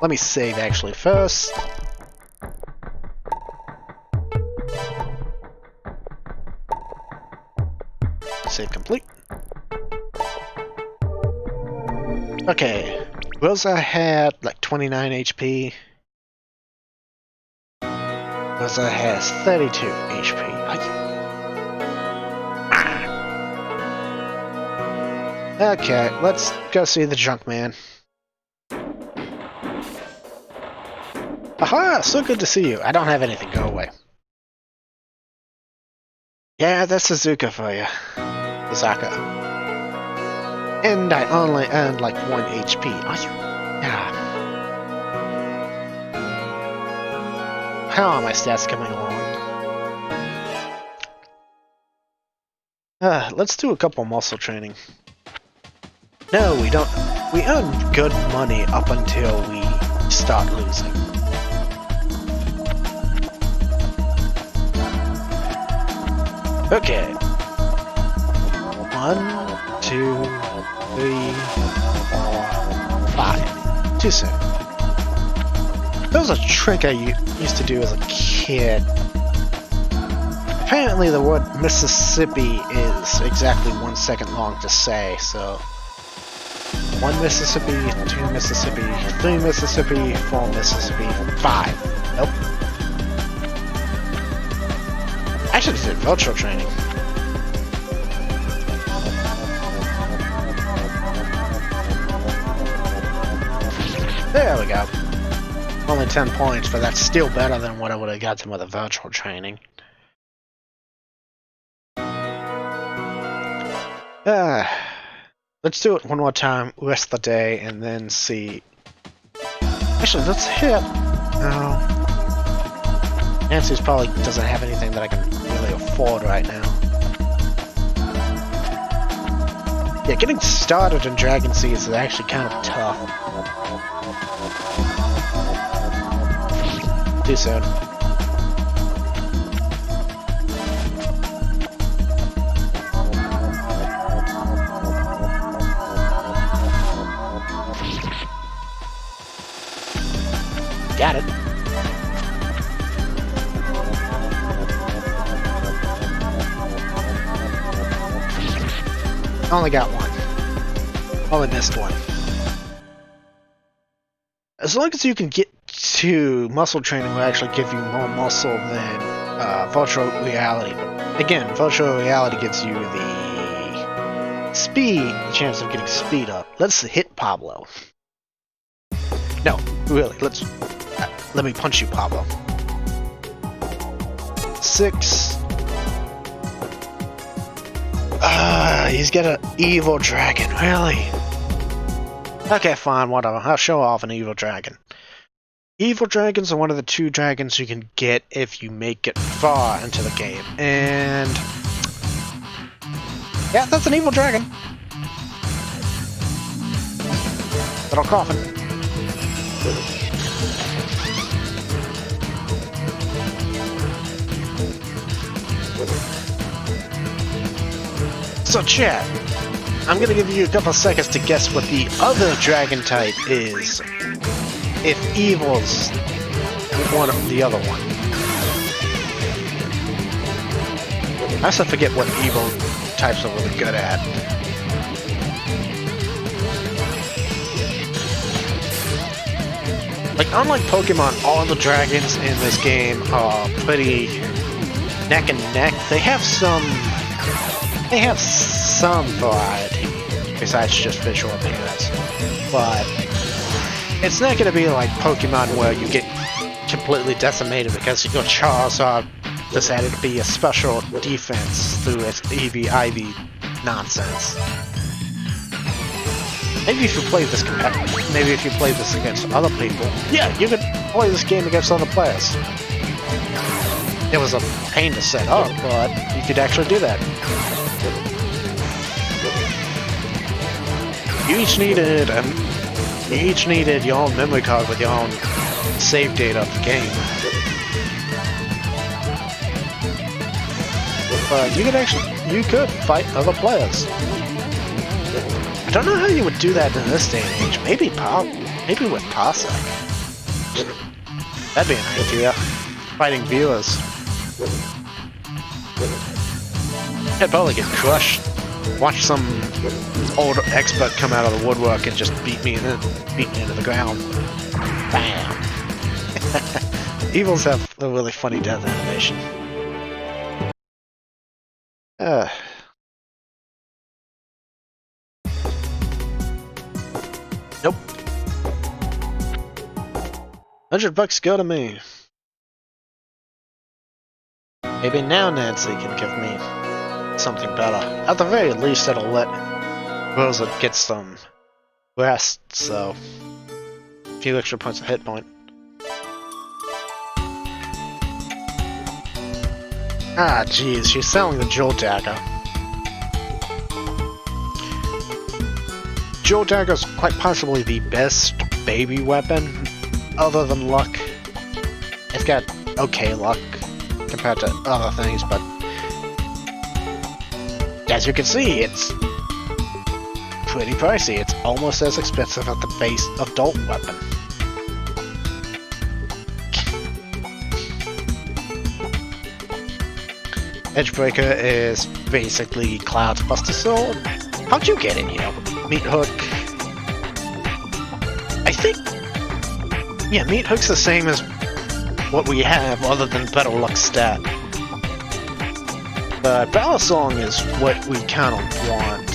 Let me save, actually, first. Save complete. Okay. Rosa had like 29 HP. Rosa has 32 HP. Okay, let's go see the junk man. Aha! So good to see you. I don't have anything. Go away. Yeah, that's Suzuka for you. Osaka. And I only earned like 1 HP. Are you? Yeah. How are my stats coming along? Let's do a couple muscle training. No, we don't. We earn good money up until we start losing. Okay. 1, 2, 3, 4, 5. Too soon. That was a trick I used to do as a kid. Apparently the word Mississippi is exactly 1 second long to say, so 1 Mississippi, 2 Mississippi, 3 Mississippi, 4 Mississippi, 5. Nope. I should have did virtual training. There we go. Only 10 points, but that's still better than what I would have gotten with a virtual training. Let's do it one more time, rest of the day, and then see. Actually, let's hit. No. Nancy's probably doesn't have anything that I can really afford right now. Yeah, getting started in Dragon Seas is actually kind of tough. Too soon. Got it. Only got one. Only missed one. As long as you can get to muscle training will actually give you more muscle than virtual reality. But again, virtual reality gives you the speed, the chance of getting speed up. Let's hit Pablo. No, really, let me punch you, Pablo. 6. He's got an evil dragon, really? Okay, fine, whatever. I'll show off an evil dragon. Evil dragons are one of the 2 dragons you can get if you make it far into the game. And yeah, that's an evil dragon. Little coffin. So chat, I'm gonna give you a couple seconds to guess what the other dragon type is. If evil's one of the other one. I also forget what evil types are really good at. Like, unlike Pokemon, all the dragons in this game are pretty neck and neck. They have some variety besides just visual appearance, but it's not going to be like Pokemon where you get completely decimated because your Charizard decided to be a special defense through its EV-IV nonsense. Maybe if you play this against other people, yeah, you could play this game against other players. It was a pain to set up, but you could actually do that. You each needed your own memory card with your own save data of the game. But you could fight other players. I don't know how you would do that in this day and age. Maybe with Parsec. That'd be an idea. Fighting viewers. I'd probably get crushed Watch some old expert come out of the woodwork and just beat me into the ground. Bam! Evils have a really funny death animation. Nope. $100 go to me. Maybe now Nancy can give me something better. At the very least, it'll let Rosa get some rest, so a few extra points of hit point. Ah, jeez, she's selling the Jewel Dagger. Jewel Dagger's quite possibly the best baby weapon, other than luck. It's got okay luck compared to other things, but as you can see, it's pretty pricey. It's almost as expensive as the base adult weapon. Edgebreaker is basically Cloud's Buster Sword. How'd you get in here? Meat Hook. I think... yeah, Meat Hook's the same as what we have, other than better luck stat. But Battle Song is what we kind of want.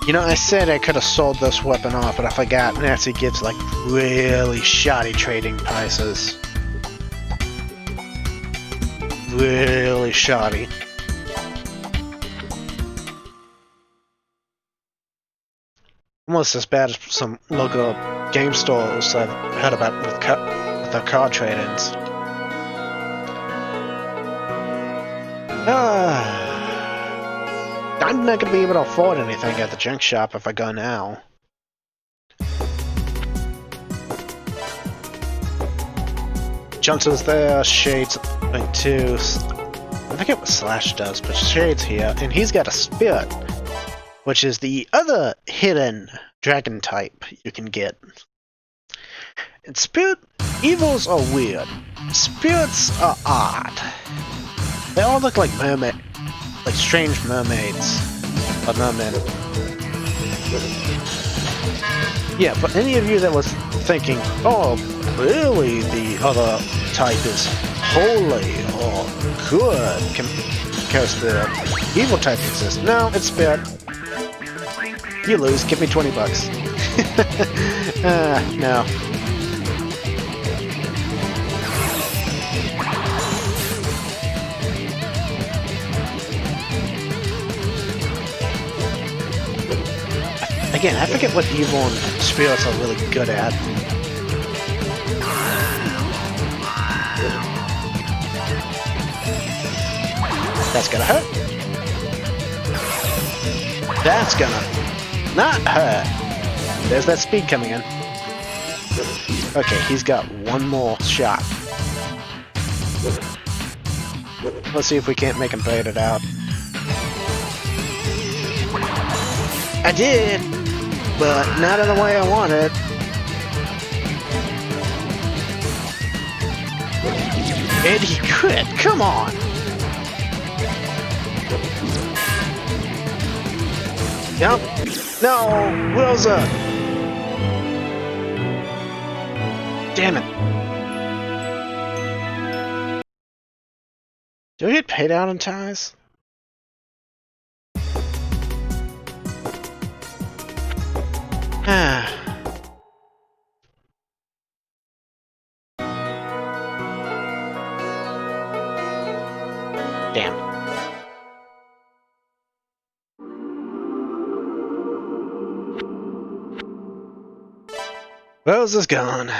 You know, I said I could have sold this weapon off, but I forgot Nancy gives like really shoddy trading prices. Really shoddy. Almost as bad as some local game stores I've heard about with their card trade-ins. I'm not going to be able to afford anything at the junk shop if I go now. Johnson's there, Shade's point 2. I forget what Slash does, but Shade's here, and he's got a Spirit, which is the other hidden dragon type you can get. And Spirit evils are weird. Spirits are odd. They all look like like strange mermaids. Or mermen. Yeah, for any of you that was thinking, oh, really the other type is holy or good because the evil type exists. No, it's Spirit. You lose, give me $20. No. Again, I forget what evil and spirits are really good at. That's gonna hurt. That's gonna not hurt. There's that speed coming in. Okay, he's got one more shot. Let's see if we can't make him bait it out. I did! But not in the way I wanted. And he crit! Come on! Yep. No! Rosa! Damn it. Do we get paid out in ties? Damn. Rose is gone.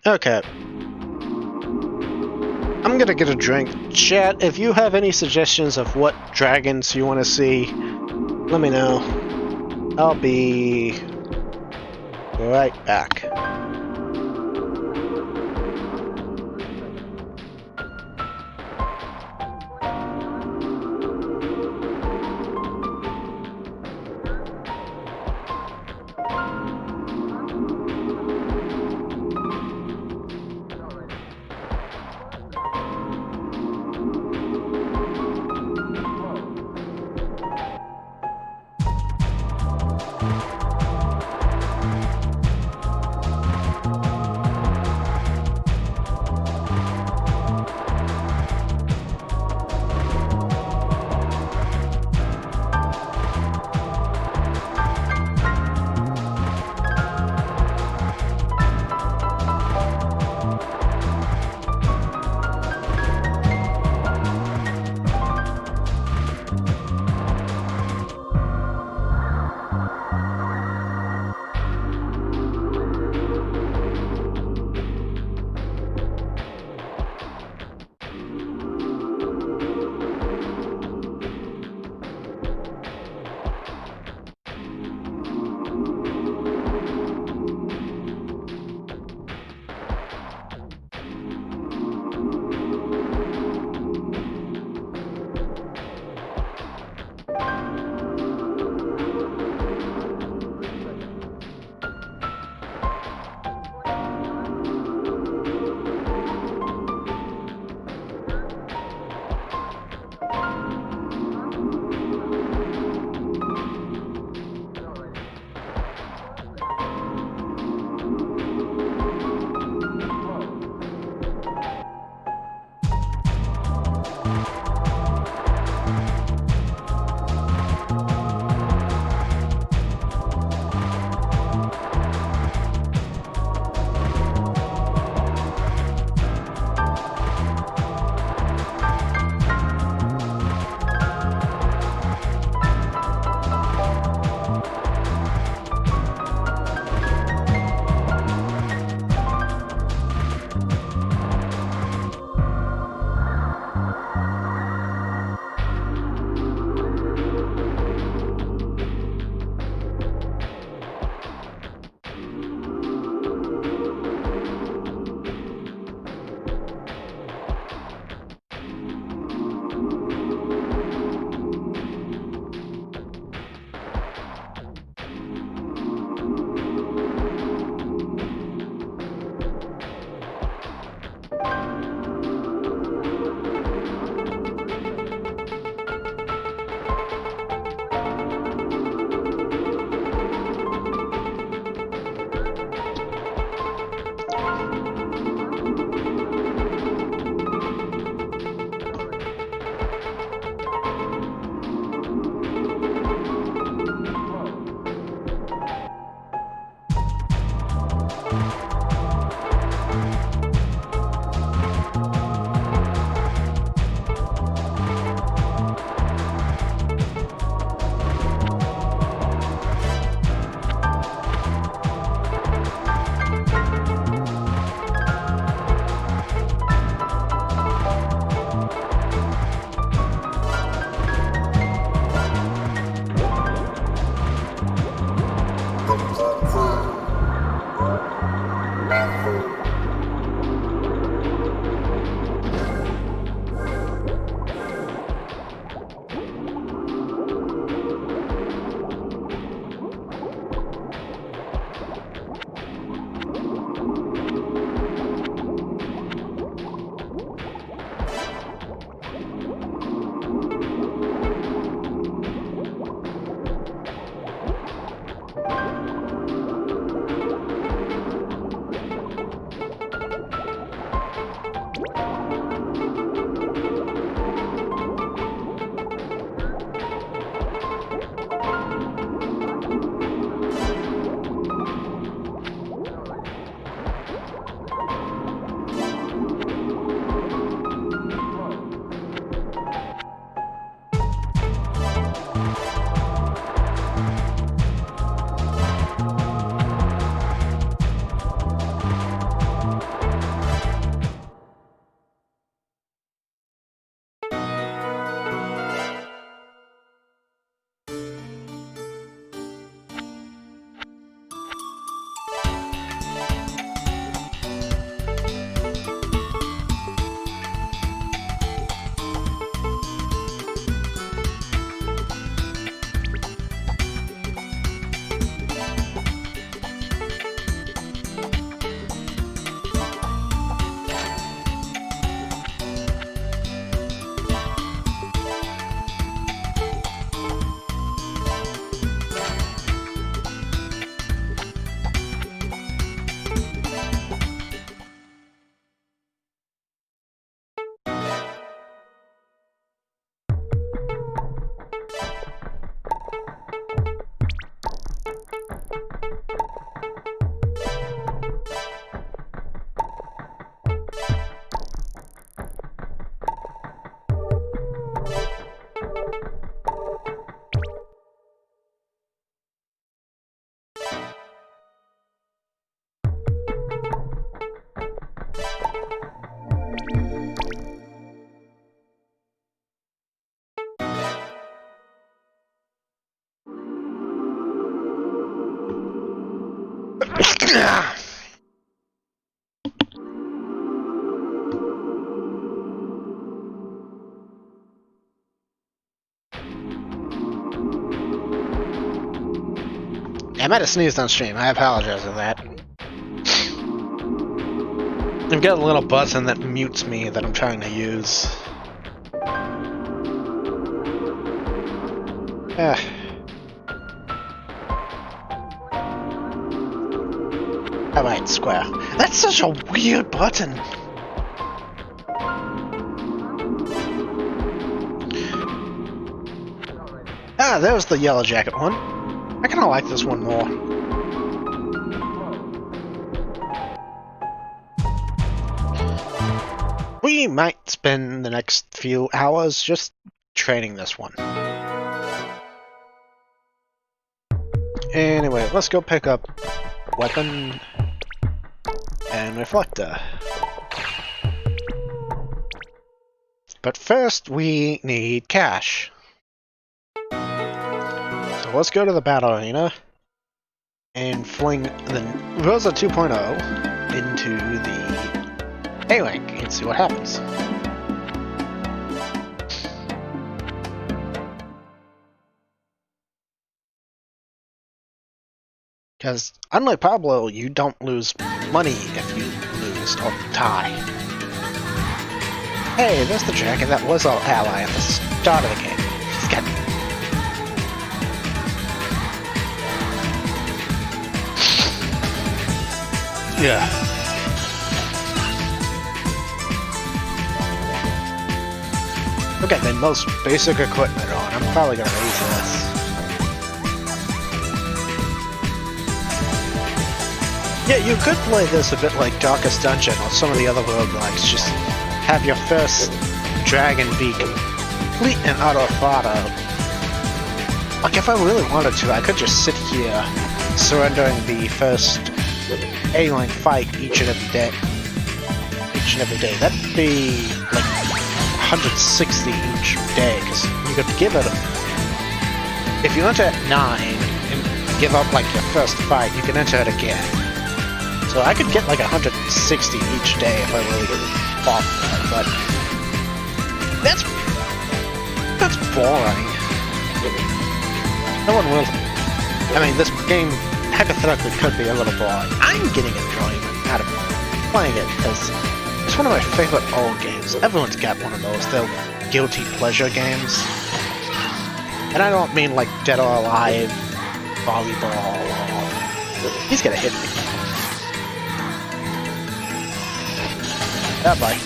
Okay. I'm gonna get a drink. Chat, if you have any suggestions of what dragons you want to see, let me know. I'll be right back. I might have sneezed on stream. I apologize for that. I've got a little button that mutes me that I'm trying to use. Alright, square. That's such a weird button! Ah, there's the yellow jacket one. I kinda like this one more. We might spend the next few hours just training this one. Anyway, let's go pick up weapon and reflector. But first, we need cash. So let's go to the battle arena and fling the Rosa 2.0 into the A-Link and see what happens. Because, unlike Pablo, you don't lose money if you lose or die. Hey, there's the dragon that was our ally at the start of the game. He's got... Yeah. Look at the most basic equipment on. I'm probably gonna raise this. Yeah, you could play this a bit like Darkest Dungeon or some of the other roguelikes. Just have your first dragon be complete and utter fodder. Like, if I really wanted to, I could just sit here surrendering the first A-Link fight each and every day. That'd be like 160 each day, because you could give it if you enter at 9 and give up like your first fight, you can enter it again. So I could get like 160 each day if I really fought for it, but that's boring. No one will. I mean, this game hypothetically could be a little boring. I'm getting enjoyment out of playing it because it's one of my favorite old games. Everyone's got one of those. They're guilty pleasure games. And I don't mean like Dead or Alive, volleyball. He's gonna hit me. Bye.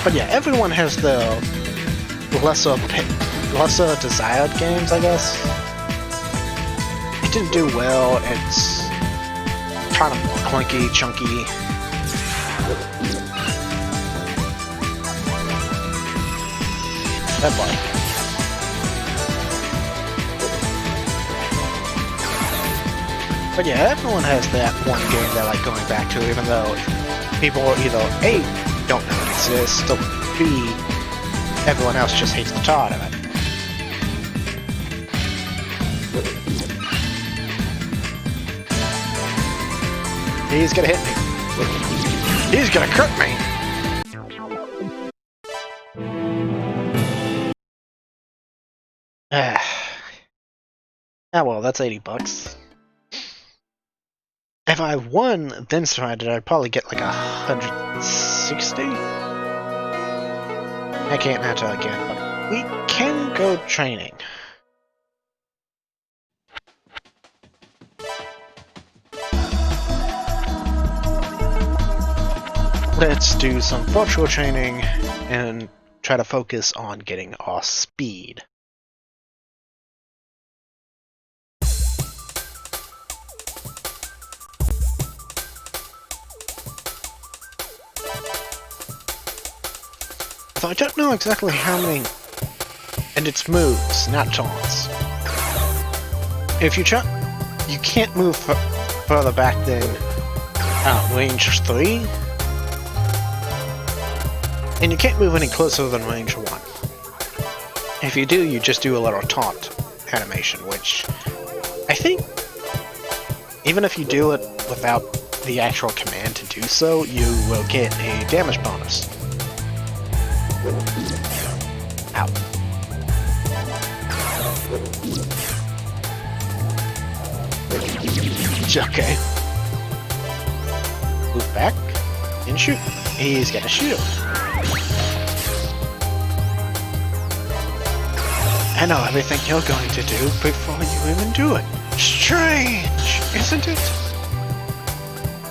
But yeah, everyone has their lesser desired games, I guess. It didn't do well. It's kind of clunky, chunky. Bye. But yeah, everyone has that one game they like going back to, even though people either A, don't know it exists, or B, everyone else just hates the tar out of it. He's gonna hit me. He's gonna crit me! Ah well, that's $80. If I won, then surrendered, I'd probably get like 160? I can't enter again, but we can go training. Let's do some virtual training and try to focus on getting our speed. So I don't know exactly how many, and it's moves, not taunts. If you try, you can't move further back than range 3, and you can't move any closer than range 1. If you do, you just do a little taunt animation, which I think Even if you do it without the actual command to do so, you will get a damage bonus. Ow. Okay. Move back and shoot. He's got a shield. I know everything you're going to do before you even do it. Strange, isn't it?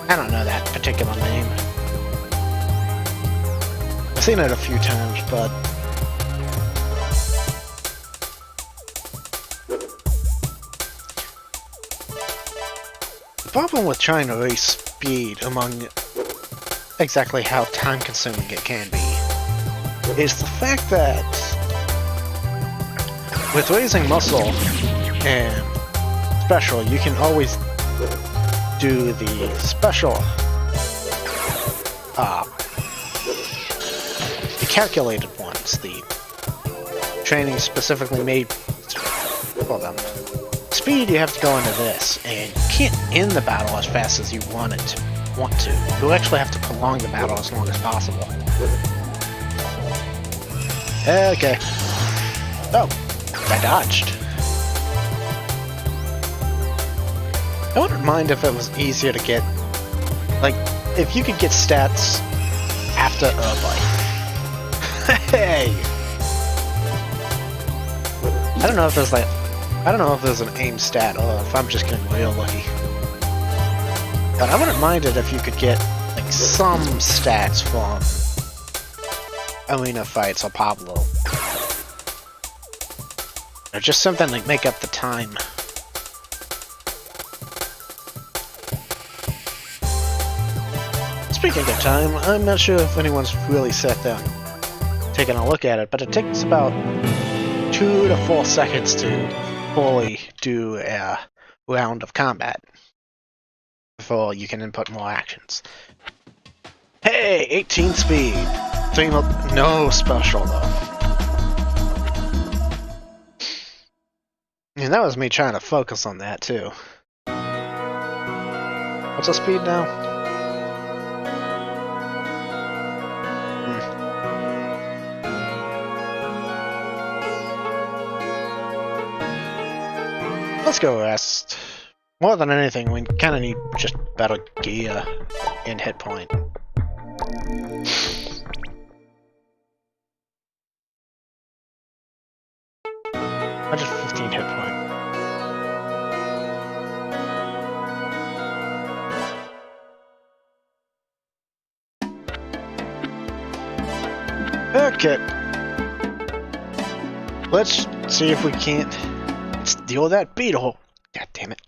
I don't know that particular name. I've seen it a few times, but... The problem with trying to raise speed among exactly how time-consuming it can be is the fact that with raising muscle and special, you can always do the special, the calculated ones, the training specifically made for them. Speed, you have to go into this, and you can't end the battle as fast as you want to. You actually have to prolong the battle as long as possible. Okay. Oh, I dodged. I wouldn't mind if it was easier to get, like, if you could get stats after Herb. Hey! I don't know if there's an aim stat or if I'm just getting real lucky. But I wouldn't mind it if you could get, like, some stats from arena fights or Pablo. Or just something like make up the time. Speaking of time, I'm not sure if anyone's really sat down taking a look at it, but it takes about 2 to 4 seconds to fully do a round of combat before you can input more actions. Hey, 18 speed. No special though. And that was me trying to focus on that too. What's the speed now? Let's go rest. More than anything, we kind of need just better gear and hit point. I just 15 hit point. Okay. Let's see if we can't steal that beetle. God damn it.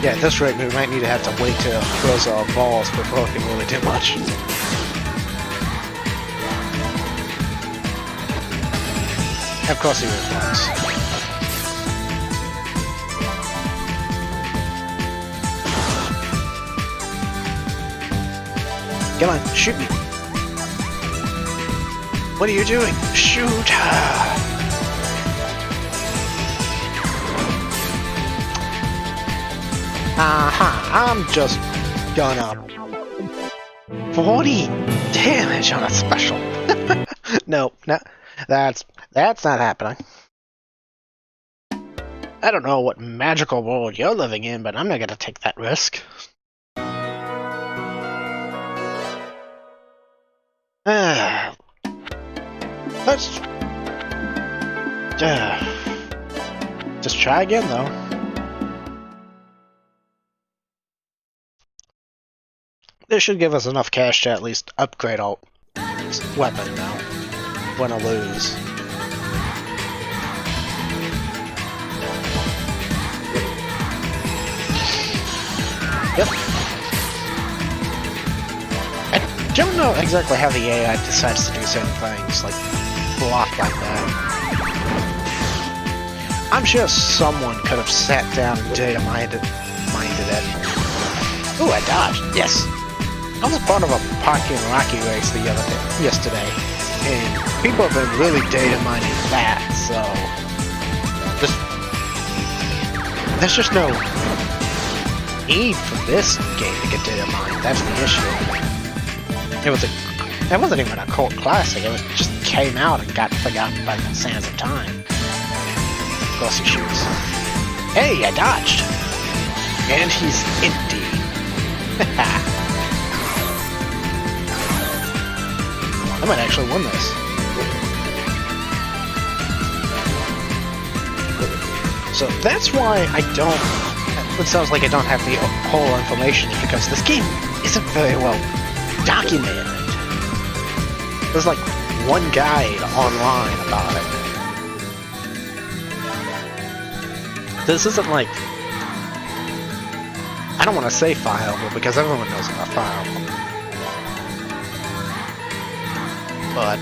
Yeah, at this rate we might need to have to wait till throws our balls before we can really do much. Of course he reflects. Come on, shoot me. What are you doing? Shoot her! I'm just gonna 40 damage on a special. No, that's not happening. I don't know what magical world you're living in, but I'm not gonna take that risk. Let's just try again though. This should give us enough cash to at least upgrade our weapon now. Win or lose. Yep. I don't know exactly how the AI decides to do certain things, like block like that. I'm sure someone could have sat down and data mined it. Ooh, I dodged. Yes. I was part of a parking Rocky race yesterday, and people have been really data mining that, so there's just no need for this game to get data mined. That's the issue. It wasn't even a cult classic. It was just came out and got forgotten by the sands of time. Of course he shoots. Hey, I dodged, and he's empty. I might actually win this. So that's why I don't... It sounds like I don't have the whole information, because this game isn't very well documented. There's like one guide online about it. This isn't like... I don't want to say fileable, because everyone knows about fileable. But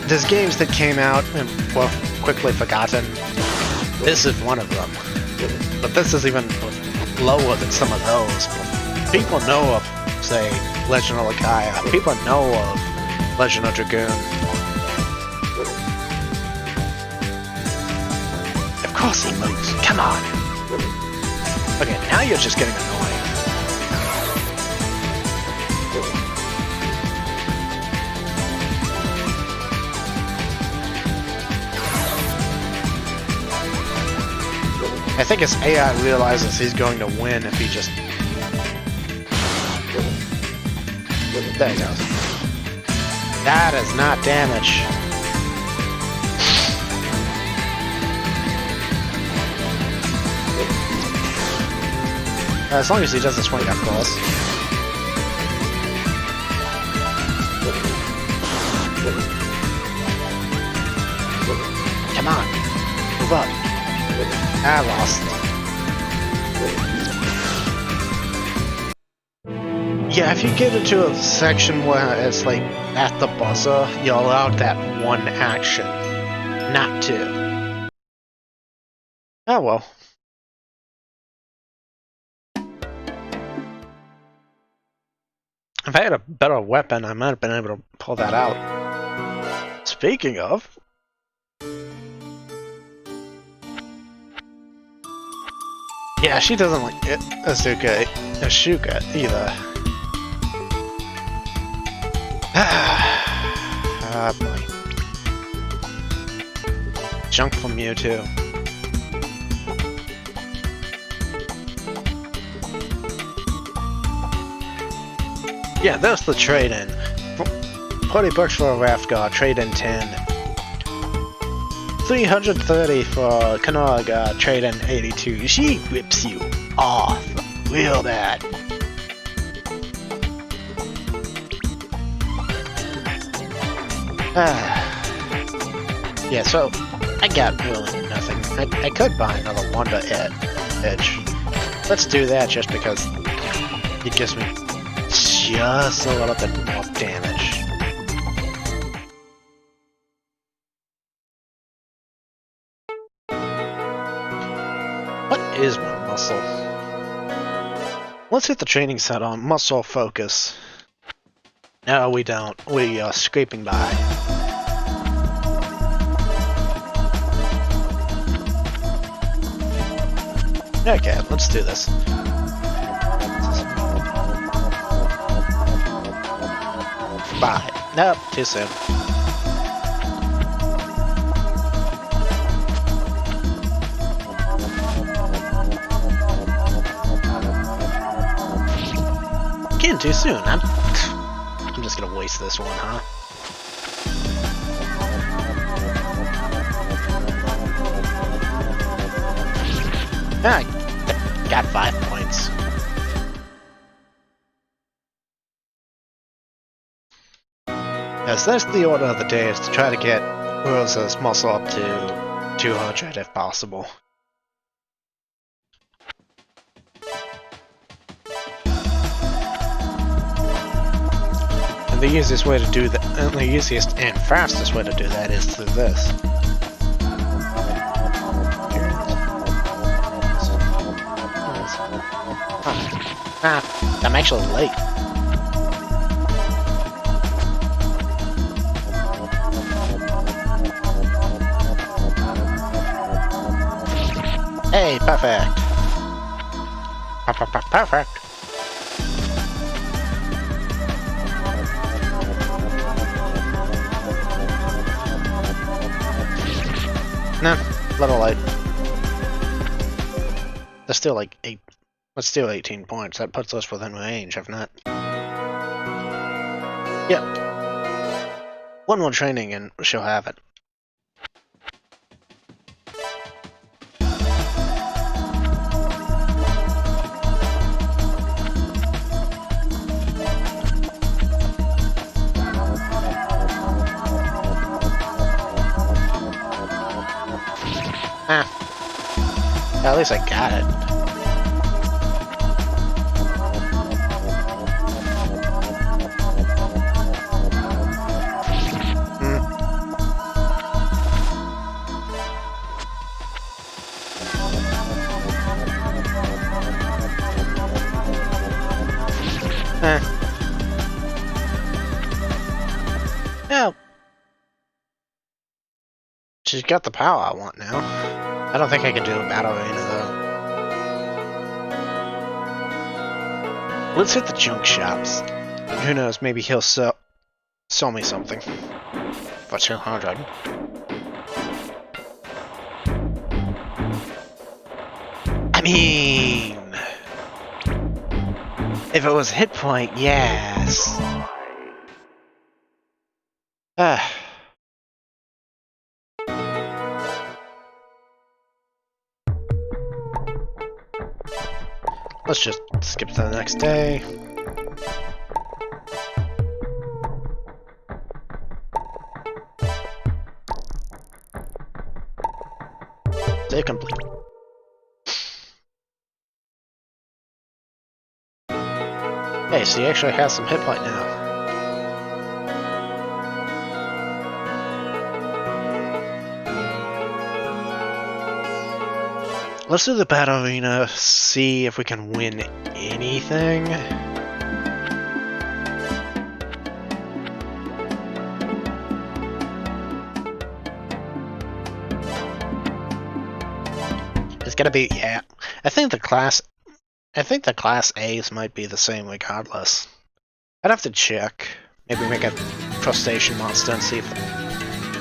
there's games that came out and were quickly forgotten. This is one of them. But this is even lower than some of those. People know of, say, Legend of Lakaya. People know of Legend of Dragoon. Of course he moves. Come on. Okay, now you're just getting annoying. I think his AI realizes he's going to win if he just... There he goes. That is not damage. As long as he doesn't swing up close. Come on. Move up. I lost. Yeah, if you get into a section where it's like at the buzzer, you're allowed that one action, not two. Oh well. If I had a better weapon, I might have been able to pull that out. Speaking of... Yeah, she doesn't like Ashuka either. Ah, boy. Junk from Mewtwo. Yeah, that's the trade-in. 40 bucks for a Rafgar, trade-in 10. 330 for Kanaga, trade-in 82. She rips you off real bad. Yeah, so I got really nothing. I could buy another Wonder Edge. Let's do that just because it gives me just a little bit more damage. What is my muscle? Let's hit the training set on muscle focus. No, we don't. We are scraping by. Okay, let's do this. Bye. Nope, too soon. Again, too soon. I'm just gonna waste this one, huh? Ah, got 5 points. Yes, that's the order of the day, is to try to get Rosa's muscle up to 200 if possible. And the easiest way to do that, and the easiest and fastest way to do that is through this. Ah, I'm actually late. Hey, perfect. Perfect. Nah, little late. That's still like 8. That's still 18 points. That puts us within range, if not. Yep. One more training and she'll have it. At least I got it. Yeah. She's got the power I want now. I don't think I can do a battle arena though. Let's hit the junk shops. Who knows, maybe he'll sell me something. For 200. I mean... if it was hit point, yes. Let's just skip to the next day. Day complete. Hey, so he actually has some hit point now. Let's do the battle arena, see if we can win anything. It's gonna be, yeah. I think the class A's might be the same regardless. I'd have to check. Maybe make a crustacean monster and see if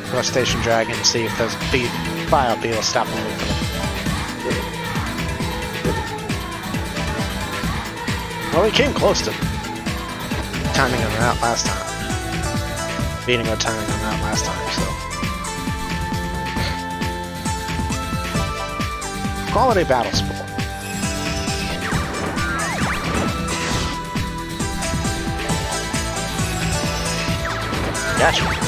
crustacean dragon, see if those fire beetles stop moving. Well, we came close to timing them out last time. Beating or timing them out last time, so. Quality battle sport. Gotcha.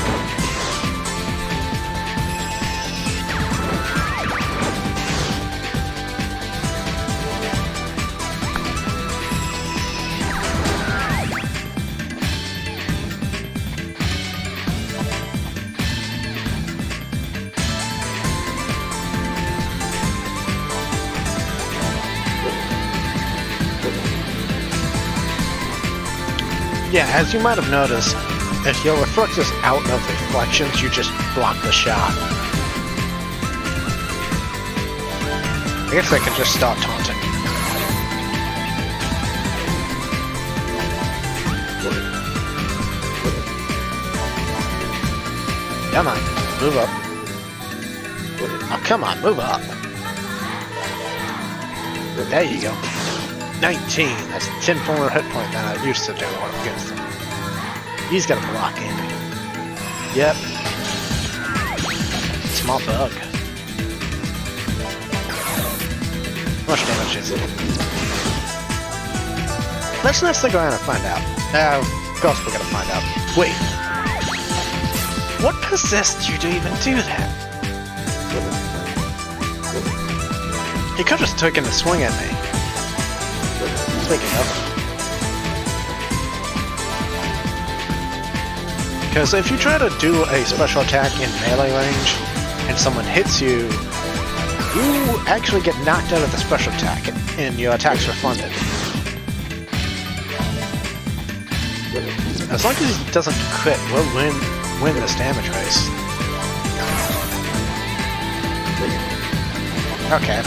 Yeah, as you might have noticed, if your reflect is out of reflections, you just block the shot. I guess I can just start taunting. Come on, move up. Oh, come on, move up. There you go. 19. That's 10 more hit point than I used to do against him. He's got a block in. Yep. Small bug. How much damage is it? Let's not stick around and find out. Of course we're gonna find out. Wait. What possessed you to even do that? He could have just taken a swing at me. Speaking of. Because if you try to do a special attack in melee range and someone hits you, you actually get knocked out of the special attack and your attack's refunded. As long as he doesn't crit, we'll win this damage race. Okay.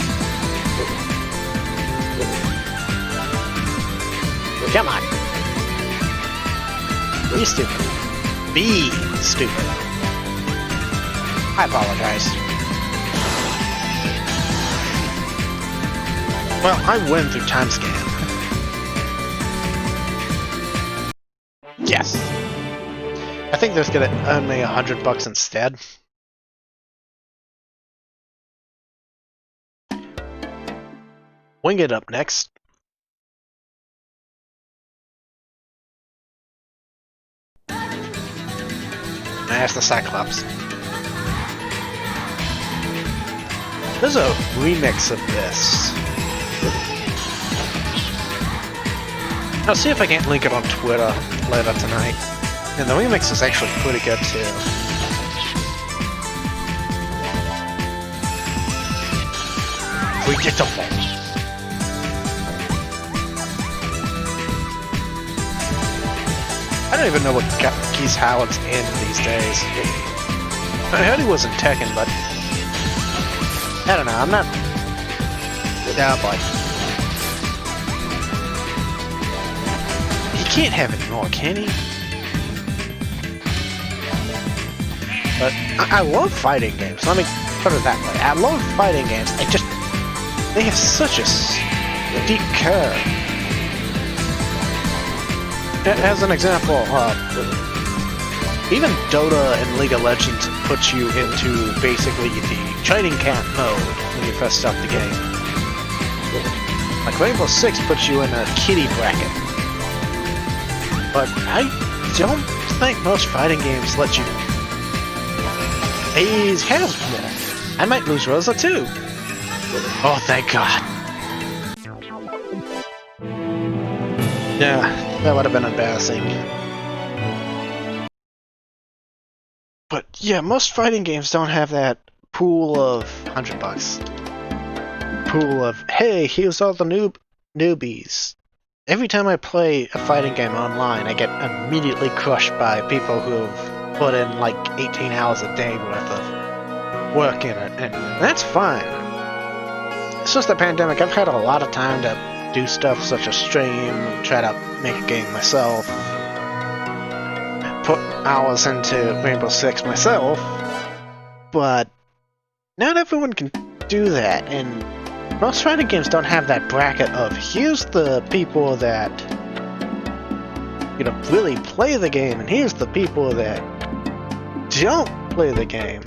Come on. Be stupid. Be stupid. I apologize. Well, I win through time scan. Yes. I think that's gonna earn me $100 instead. Wing it up next. There's the Cyclops. There's a remix of this. I'll see if I can't link it on Twitter later tonight. And the remix is actually pretty good too. Predictable. I don't even know what Keith Howard's in these days. I heard he was in Tekken, but I don't know. I'm not. Yeah, boy. He can't have any more, can he? But I love fighting games. Let me put it that way. I love fighting games. They have such a steep curve. As an example, even Dota and League of Legends puts you into basically the training camp mode when you first start the game. Like Rainbow Six puts you in a kiddie bracket. But I don't think most fighting games let you. He's Hasbro. I might lose Rosa too. Oh, thank God. Yeah, that would have been embarrassing. But yeah, most fighting games don't have that pool of $100. Pool of, hey, here's all the newbies. Every time I play a fighting game online, I get immediately crushed by people who have put in like 18 hours a day worth of work in it, and that's fine. Since the pandemic, I've had a lot of time to do stuff such as stream, try to make a game myself, put hours into Rainbow Six myself, but not everyone can do that, and most fighting games don't have that bracket of here's the people that really play the game, and here's the people that don't play the game.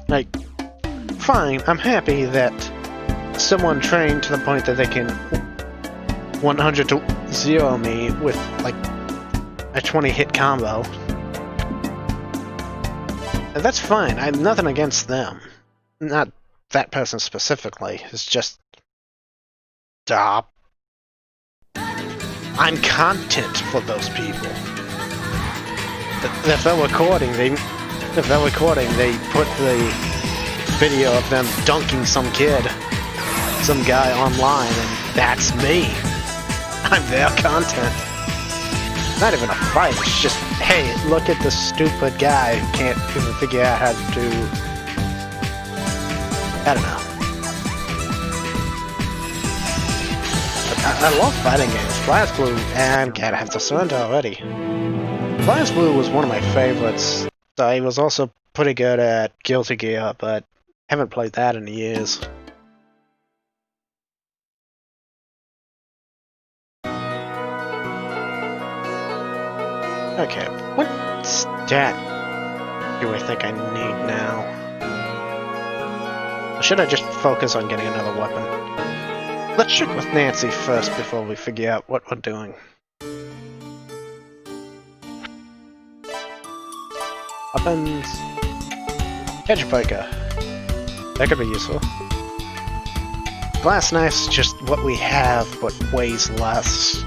Like, fine, I'm happy that someone trained to the point that they can 100 to 0 me with like a 20 hit combo. And that's fine. I have nothing against them. Not that person specifically. It's just stop. I'm content for those people. If they're recording, they put the video of them dunking some guy online, and that's me. I'm their content. Not even a fight, it's just, hey, look at this stupid guy who can't even figure out how to do... I don't know. I love fighting games. BlazBlue, and God, I have to surrender already. BlazBlue was one of my favorites. So he was also pretty good at Guilty Gear, but haven't played that in years. Okay, what stat do I think I need now? Or should I just focus on getting another weapon? Let's check with Nancy first before we figure out what we're doing. Weapons. Edge breaker. That could be useful. Glass knife's just what we have, but weighs less.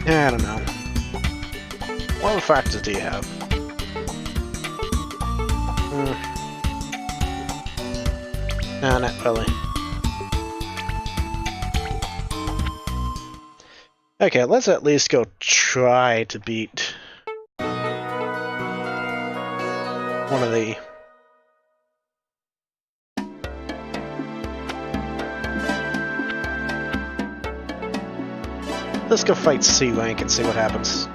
I don't know. What other factors do you have? No, not really. Okay, let's at least go try to beat one of the... Let's go fight C-Rank and see what happens.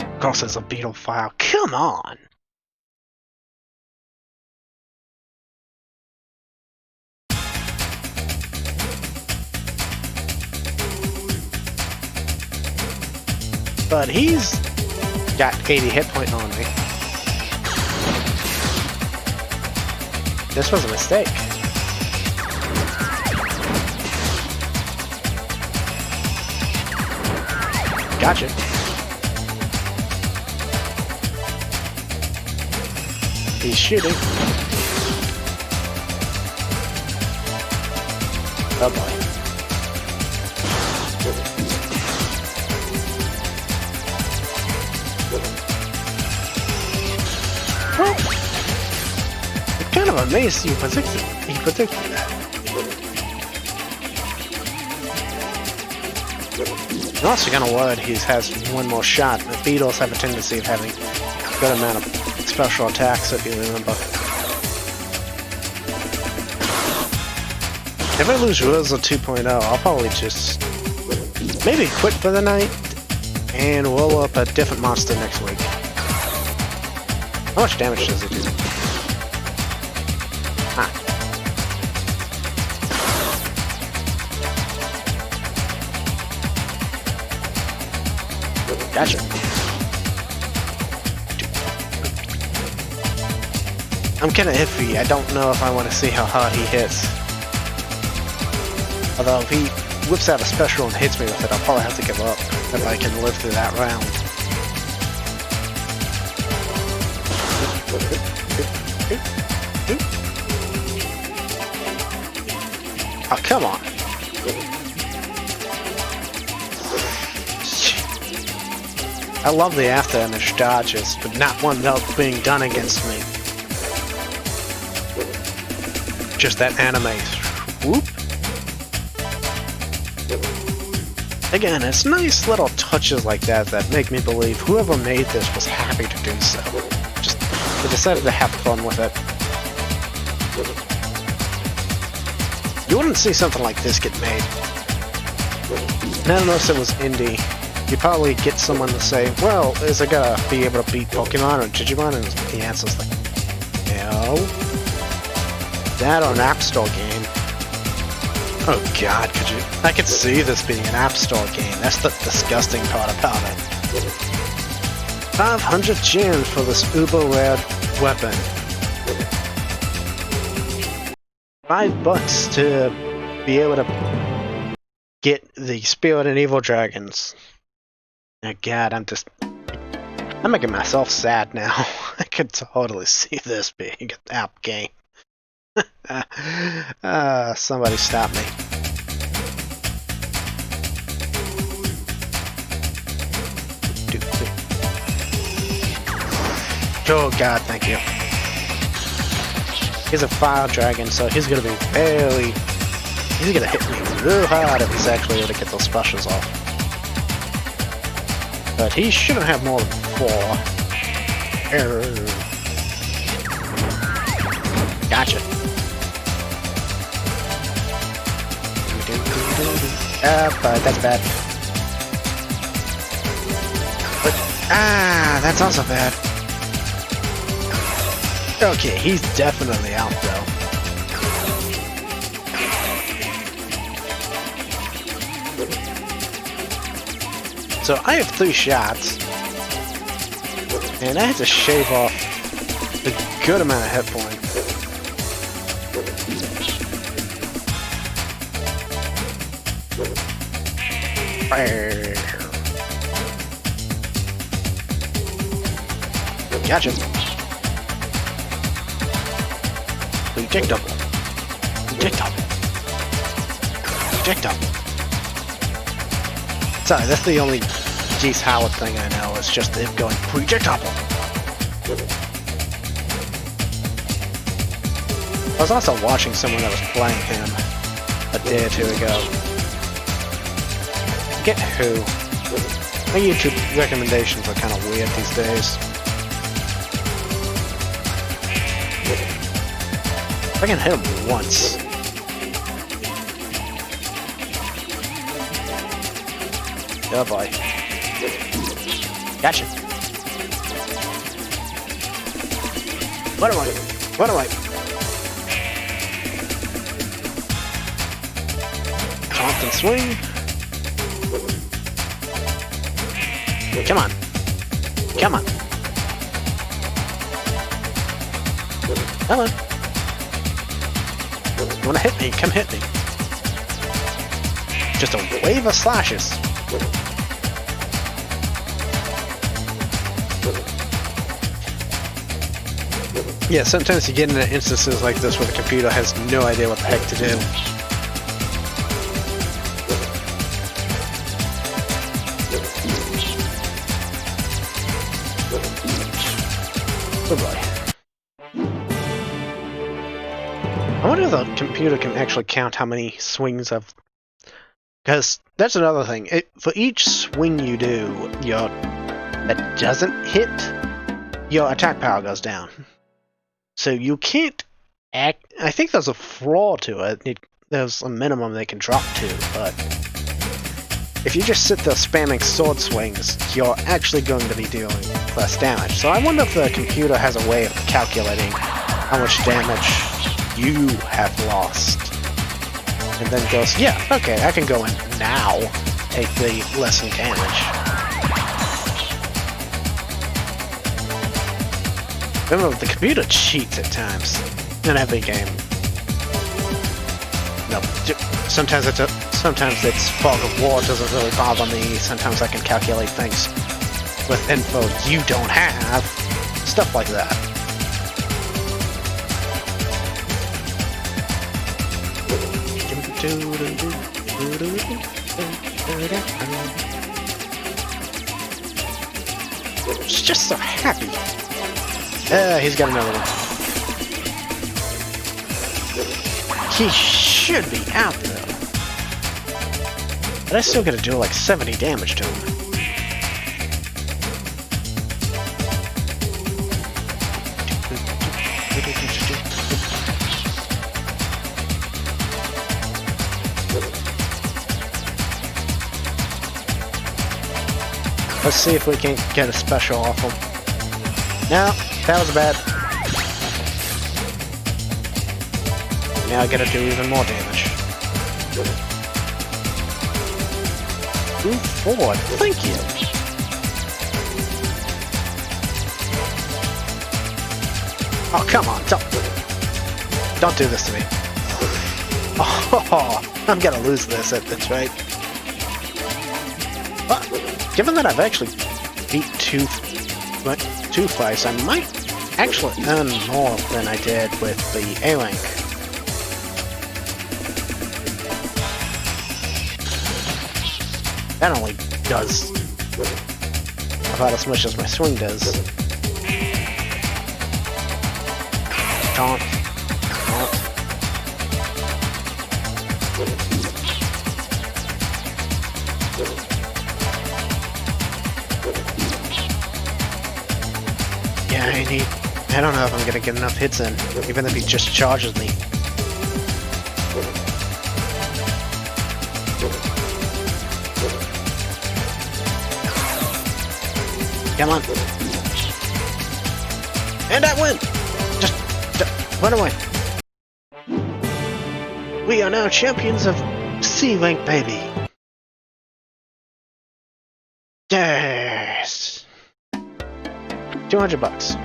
Of course, there's a beetle file. Come on! But he's got 80 hit point on me. This was a mistake. Gotcha. He's shooting. Oh boy. Well, I'm kind of amazed he predicted that. I'm also kind of worried he has one more shot. The beetles have a tendency of having a good amount of special attacks, if you remember. If I lose Rules 2.0, I'll probably just maybe quit for the night and roll up a different monster next week. How much damage does it do? Ah. Gotcha. I'm kinda iffy. I don't know if I want to see how hard he hits. Although if he whips out a special and hits me with it, I'll probably have to give up if I can live through that round. Oh, come on. I love the after image dodges, but not one without being done against me. Just that anime. Whoop. Again, it's nice little touches like that that make me believe whoever made this was happy to do so. Just they decided to have fun with it. You wouldn't see something like this get made. And I don't know if it was indie. You'd probably get someone to say, well, is it gonna be able to beat Pokemon or Digimon? And the answer's like, no. That or an App Store game. Oh god, could you? I could see this being an App Store game. That's the disgusting part about it. 500 gems for this uber rare weapon. $5 to be able to get the Spirit and Evil Dragons. Oh god, I'm making myself sad now. I could totally see this being an app game. Somebody stop me. Oh god, thank you. He's a fire dragon, so he's gonna be he's gonna hit me real hard if he's actually able to get those specials off. But he shouldn't have more than 4. Gotcha. But that's bad. But, that's also bad. Okay, he's definitely out though. So I have 3 shots, and I had to shave off a good amount of hit points. Gotcha. Rejectable. Rejectable. Rejectable. Sorry, that's the only Geese Howard thing I know. It's just him going projectable. I was also watching someone that was playing him a day or 2 ago. Forget who. My YouTube recommendations are kind of weird these days. If I can hit him once. Oh boy. Gotcha. What am I? What am I? Constant swing. Come on. Come on. Come on. You wanna hit me? Come hit me. Just a wave of slashes. Yeah, sometimes you get into instances like this where the computer has no idea what the heck to do. Oh boy. I wonder if the computer can actually count how many swings I've... Because that's another thing. For each swing you do, that doesn't hit, your attack power goes down. So you can't act... I think there's a flaw to it. There's a minimum they can drop to, but... if you just sit there spamming sword swings, you're actually going to be dealing less damage. So I wonder if the computer has a way of calculating how much damage you have lost. And then goes, yeah, okay, I can go in now, take the lessened damage. Remember, the computer cheats at times. In every game. No, sometimes it's fog of war doesn't really bother me. Sometimes I can calculate things with info you don't have. Stuff like that. She's just so happy. He's got another one. He should be out though. But I still gotta do like 70 damage to him. Let's see if we can get a special off him. No, that was bad. Now I gotta do even more damage. Move forward, thank you! Oh, come on, don't do this to me. Oh, I'm gonna lose this at this rate. But, given that I've actually beat two fights, I might actually earn more than I did with the A-Rank. That only does about as much as my swing does. Taunt. Taunt. Yeah, I don't know if I'm gonna get enough hits in, even if he just charges me. Come on. And I win! Just run away. We are now champions of C-Rank, baby. Yes! $200.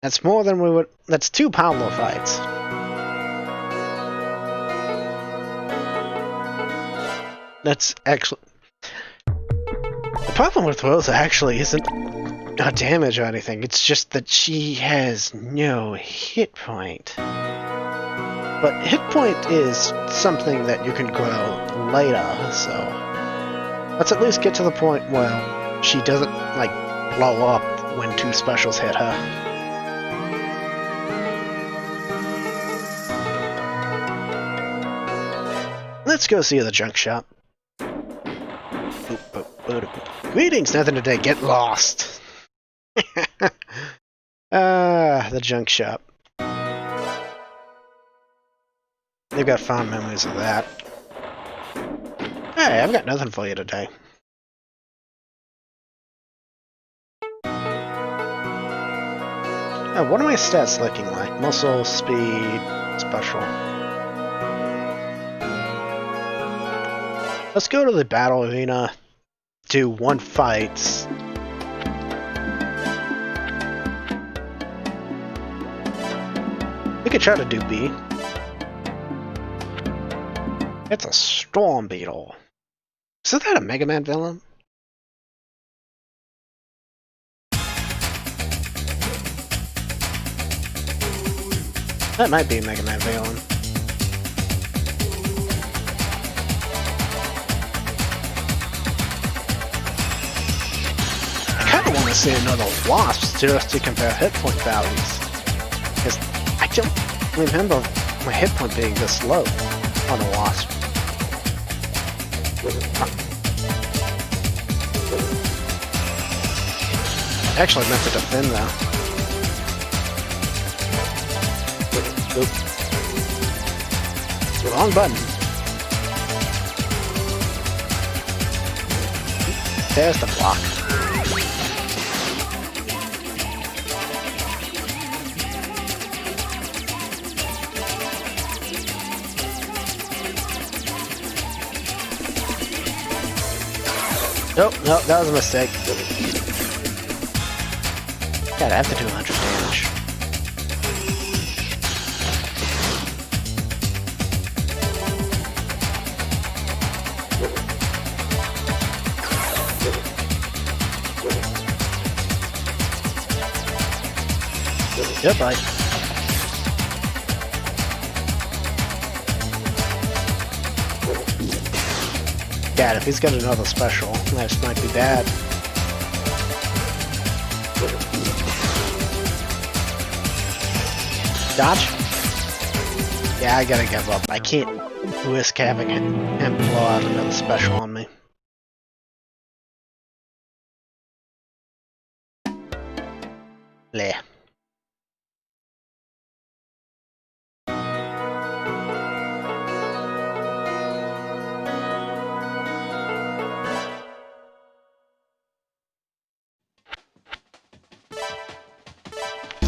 That's more than we would... That's 2 Pablo fights. That's excellent. The problem with Rosa actually isn't her damage or anything, it's just that she has no hit point. But hit point is something that you can grow later, so... let's at least get to the point where she doesn't, like, blow up when 2 specials hit her. Let's go see the junk shop. Greetings, nothing today. Get lost. The junk shop. They've got fond memories of that. Hey, I've got nothing for you today. What are my stats looking like? Muscle, speed, special. Let's go to the battle arena, do 1 fight. We could try to do B. It's a storm beetle. Isn't that a Mega Man villain? That might be a Mega Man villain. I kind of want to see another Wasp just to compare hit point values. Because I don't remember my hit point being this low on a Wasp. I actually meant to defend though. Oop. Wrong button. There's the block. Nope, nope, that was a mistake. God, I have to do 100 damage. Goodbye. God, if he's got another special, that might be bad. Dodge? Yeah, I gotta give up. I can't risk having him blow out another special on me. Bleh.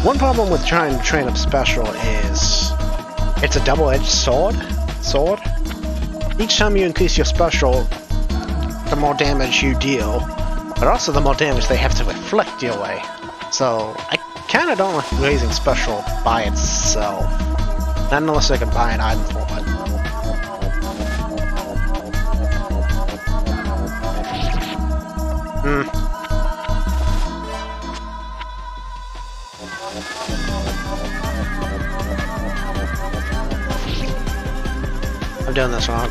One problem with trying to train up special is it's a double-edged sword. Each time you increase your special, the more damage you deal, but also the more damage they have to reflect your way. So I kind of don't like raising special by itself. Not unless I can buy an item for it. I'm doing this wrong.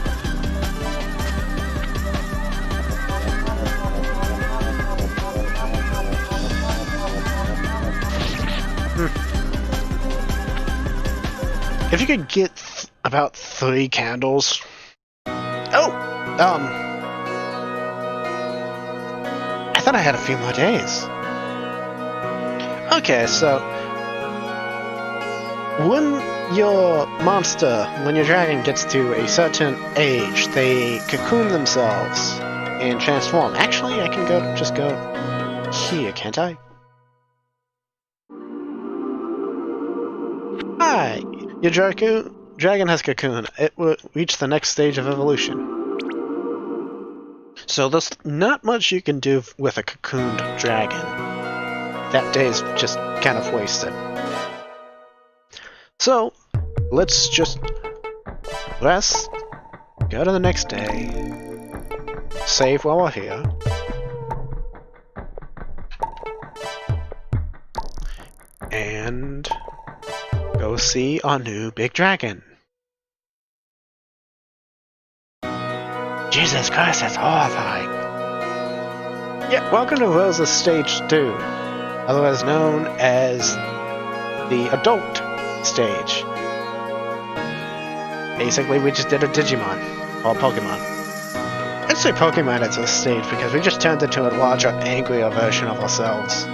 If you could get about 3 candles. Oh! I thought I had a few more days. Okay, so when your dragon gets to a certain age, they cocoon themselves and transform. Actually, I can just go here, can't I? Hi! Your dragon has cocooned. It will reach the next stage of evolution. So there's not much you can do with a cocooned dragon. That day's just kind of wasted. So, let's just rest, go to the next day, save while we're here, and go see our new big dragon. Jesus Christ, that's horrifying. Yeah, welcome to Rosa's Stage 2, otherwise known as the adult stage. Basically, we just did a Digimon, or Pokemon. I'd say Pokemon at this stage because we just turned into a larger, angrier version of ourselves.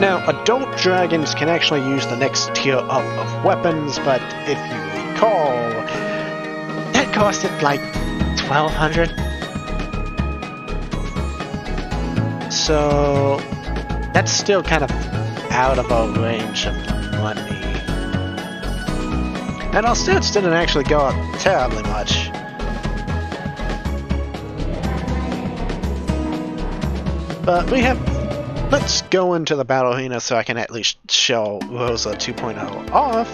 Now, adult dragons can actually use the next tier up of weapons, but if you recall, that costed like 1,200. So that's still kind of out of our range of money. And our stats didn't actually go up terribly much. But we have... Let's go into the battle arena so I can at least show Rosa 2.0 off.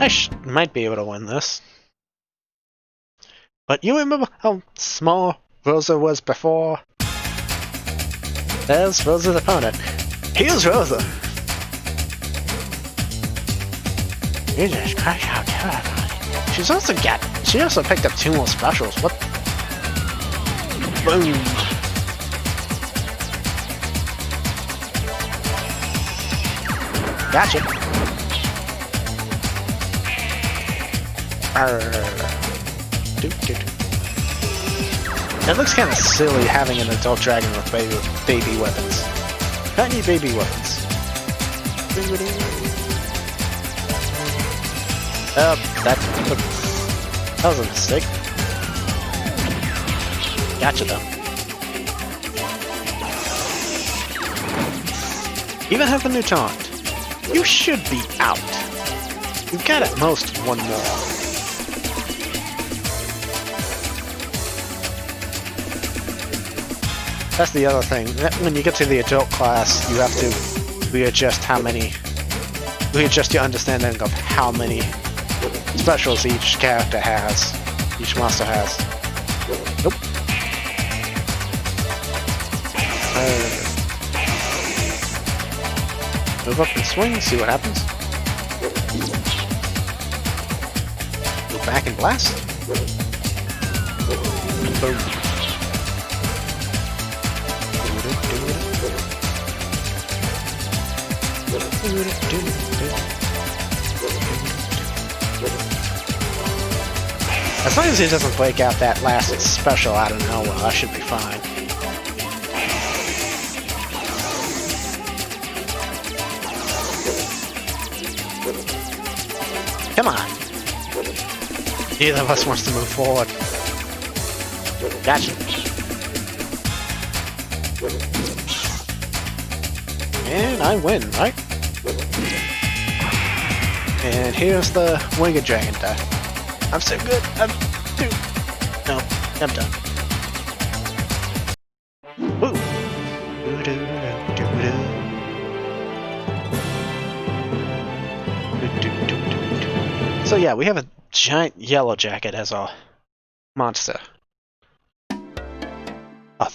I might be able to win this. But you remember how small Rosa was before? There's Rosa's opponent. Here's Rosa! You just crash out terrifying. She also picked up 2 more specials. What? Boom! Gotcha! It looks kind of silly having an adult dragon with baby weapons. Tiny baby weapons. That was a mistake. Gotcha though. Even have a new taunt. You should be out. You've got at most 1 more. That's the other thing. When you get to the adult class, you have to readjust your understanding of how many specials each character has, each monster has. Nope. Move up and swing, see what happens. Move back and blast. Boom. As long as he doesn't break out that last special out of nowhere, I should be fine. Come on! Neither of us wants to move forward. Gotcha. And I win, right? And here's the Winged Dragon death. I'm so good. No, I'm done. Woo! So yeah, we have a giant yellow jacket as our monster. Oh,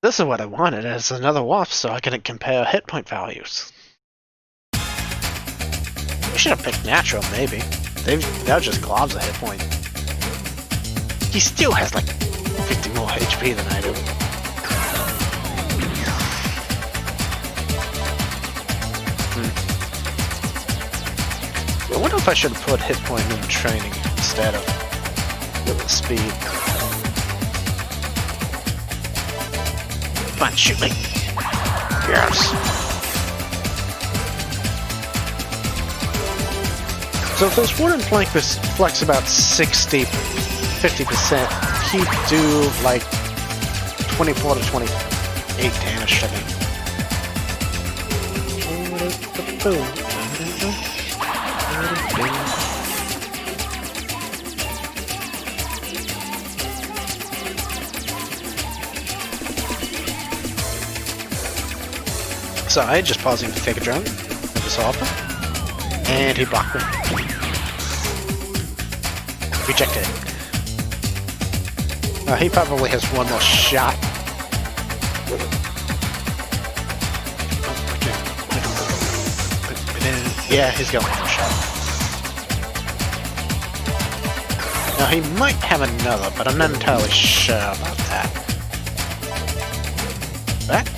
this is what I wanted as another wasp, so I can compare hit point values. We should have picked natural, maybe. They're just globs a hit point. He still has like 50 more HP than I do. I wonder if I should have put hit point in training instead of speed. Come on, shoot me! Yes! So if this wooden plank flex about 50%, he'd do like 24 to 28 damage to me. So I just pausing to take a drink every so often, and he blocked me. Rejected. He probably has 1 more shot. Yeah, he's got 1 more shot. Now he might have another, but I'm not entirely sure about that. That?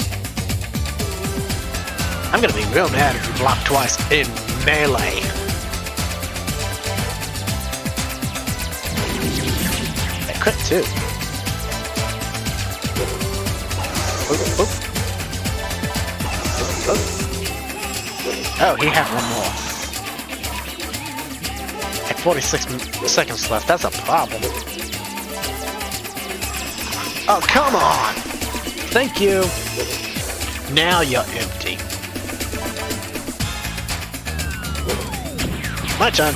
I'm gonna be real mad if you block twice in melee. That crit too. Oop, oop. Oh, he had one more. At 46 seconds left, that's a problem. Oh, come on! Thank you! Now you're empty. My turn.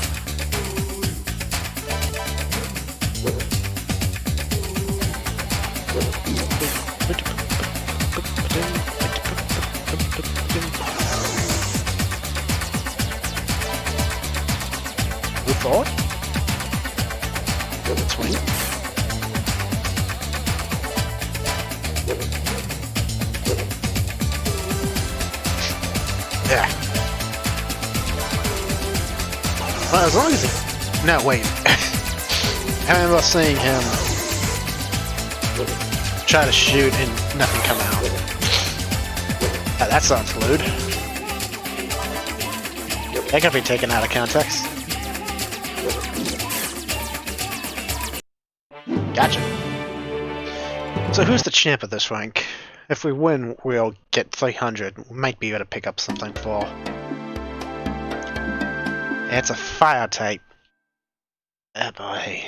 Move forward. Swing. Yeah. Well, as long as he... No, wait. I remember seeing him try to shoot and nothing come out. Oh, that sounds lewd. That could be taken out of context. Gotcha. So who's the champ of this rank? If we win, we'll get 300. We might be able to pick up something for... It's a fire type. Oh boy.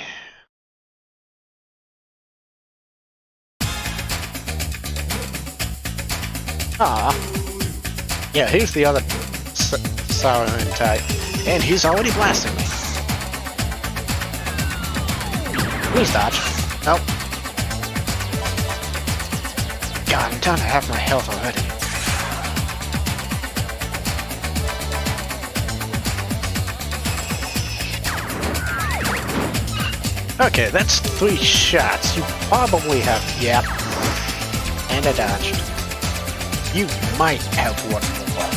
Ah. Yeah, he's the other Sauron type. And he's already blasting me. Please dodge. Nope. God, I'm down to half my health already. Okay, that's 3 shots. You probably have... Yep. And I dodged. You might have one more.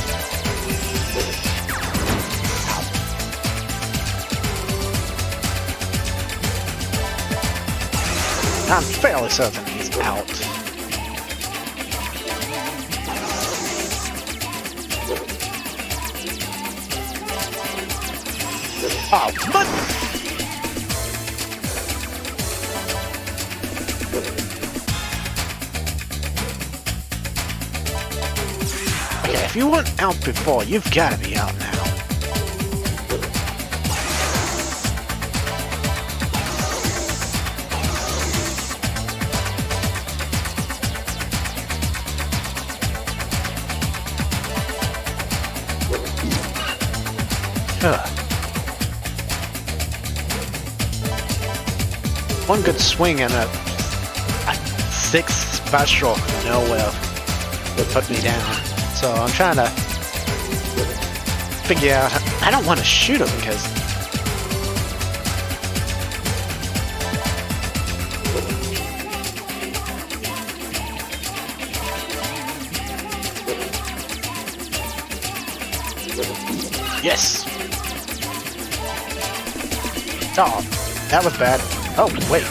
I'm fairly certain he's out. Oh, but... Okay, if you weren't out before, you've got to be out now. One good swing and a 6 special nowhere would put me down. So I'm trying to figure out. I don't want to shoot him because yes. Oh, that was bad. Oh, wait.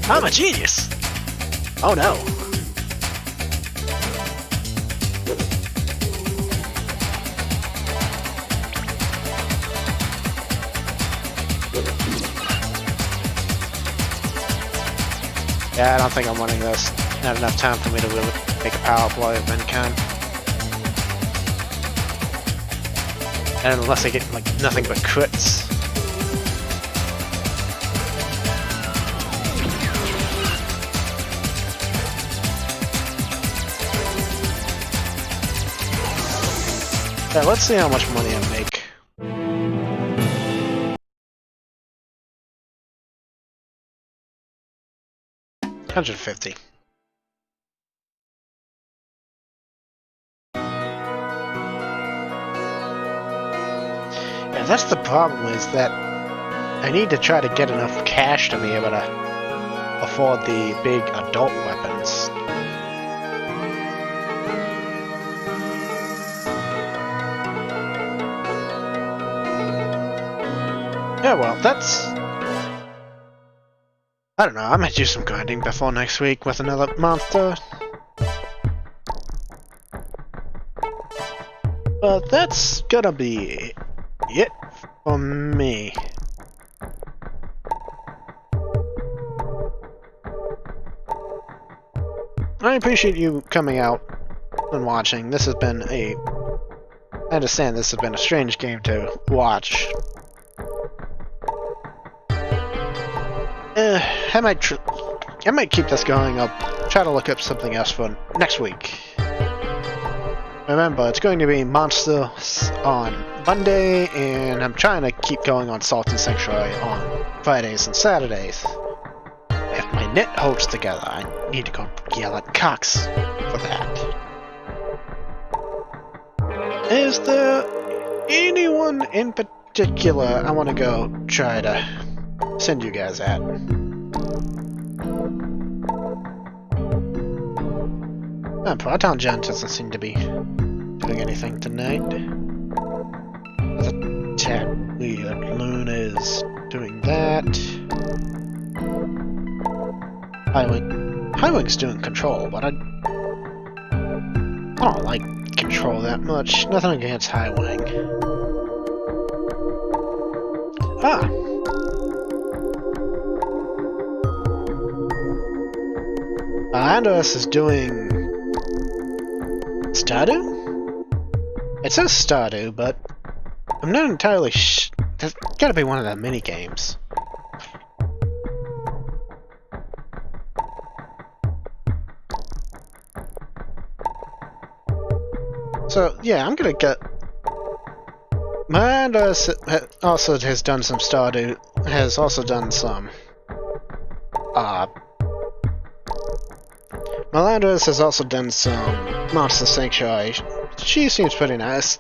I'm a genius! Oh no. Yeah, I don't think I'm winning this. Not enough time for me to really make a power play of any kind. And unless I get like nothing but crits. Yeah, let's see how much money I make. $150. Yeah, that's the problem, is that I need to try to get enough cash to be able to afford the big adult weapons. Yeah, well, that's... I don't know, I might do some grinding before next week with another monster. But that's gonna be it for me. I appreciate you coming out been watching. This has been a... I understand this has been a strange game to watch. I might keep this going. I'll try to look up something else for next week. Remember, it's going to be Monsters on Monday, and I'm trying to keep going on Salt and Sanctuary on Fridays and Saturdays. If my net holds together, I need to go yell at Cox for that. Is there anyone in particular I want to go try to send you guys at? Proton Giant doesn't seem to be doing anything tonight. That's a tad weird. Luna is doing that. Highwing's doing control, but I don't like control that much. Nothing against Highwing. Ah! Andros is doing Stardew? It says Stardew, but I'm not entirely There's gotta be one of the mini games. So, yeah, I'm gonna get... Miranda also has done some Stardew, has also done some... Melandris has also done some Monster Sanctuary. She seems pretty nice.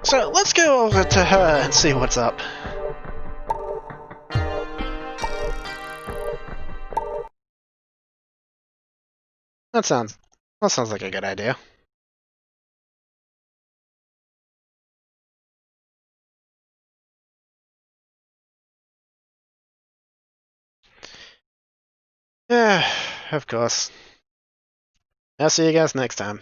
So, let's go over to her and see what's up. That sounds like a good idea. Yeah, of course. I'll see you guys next time.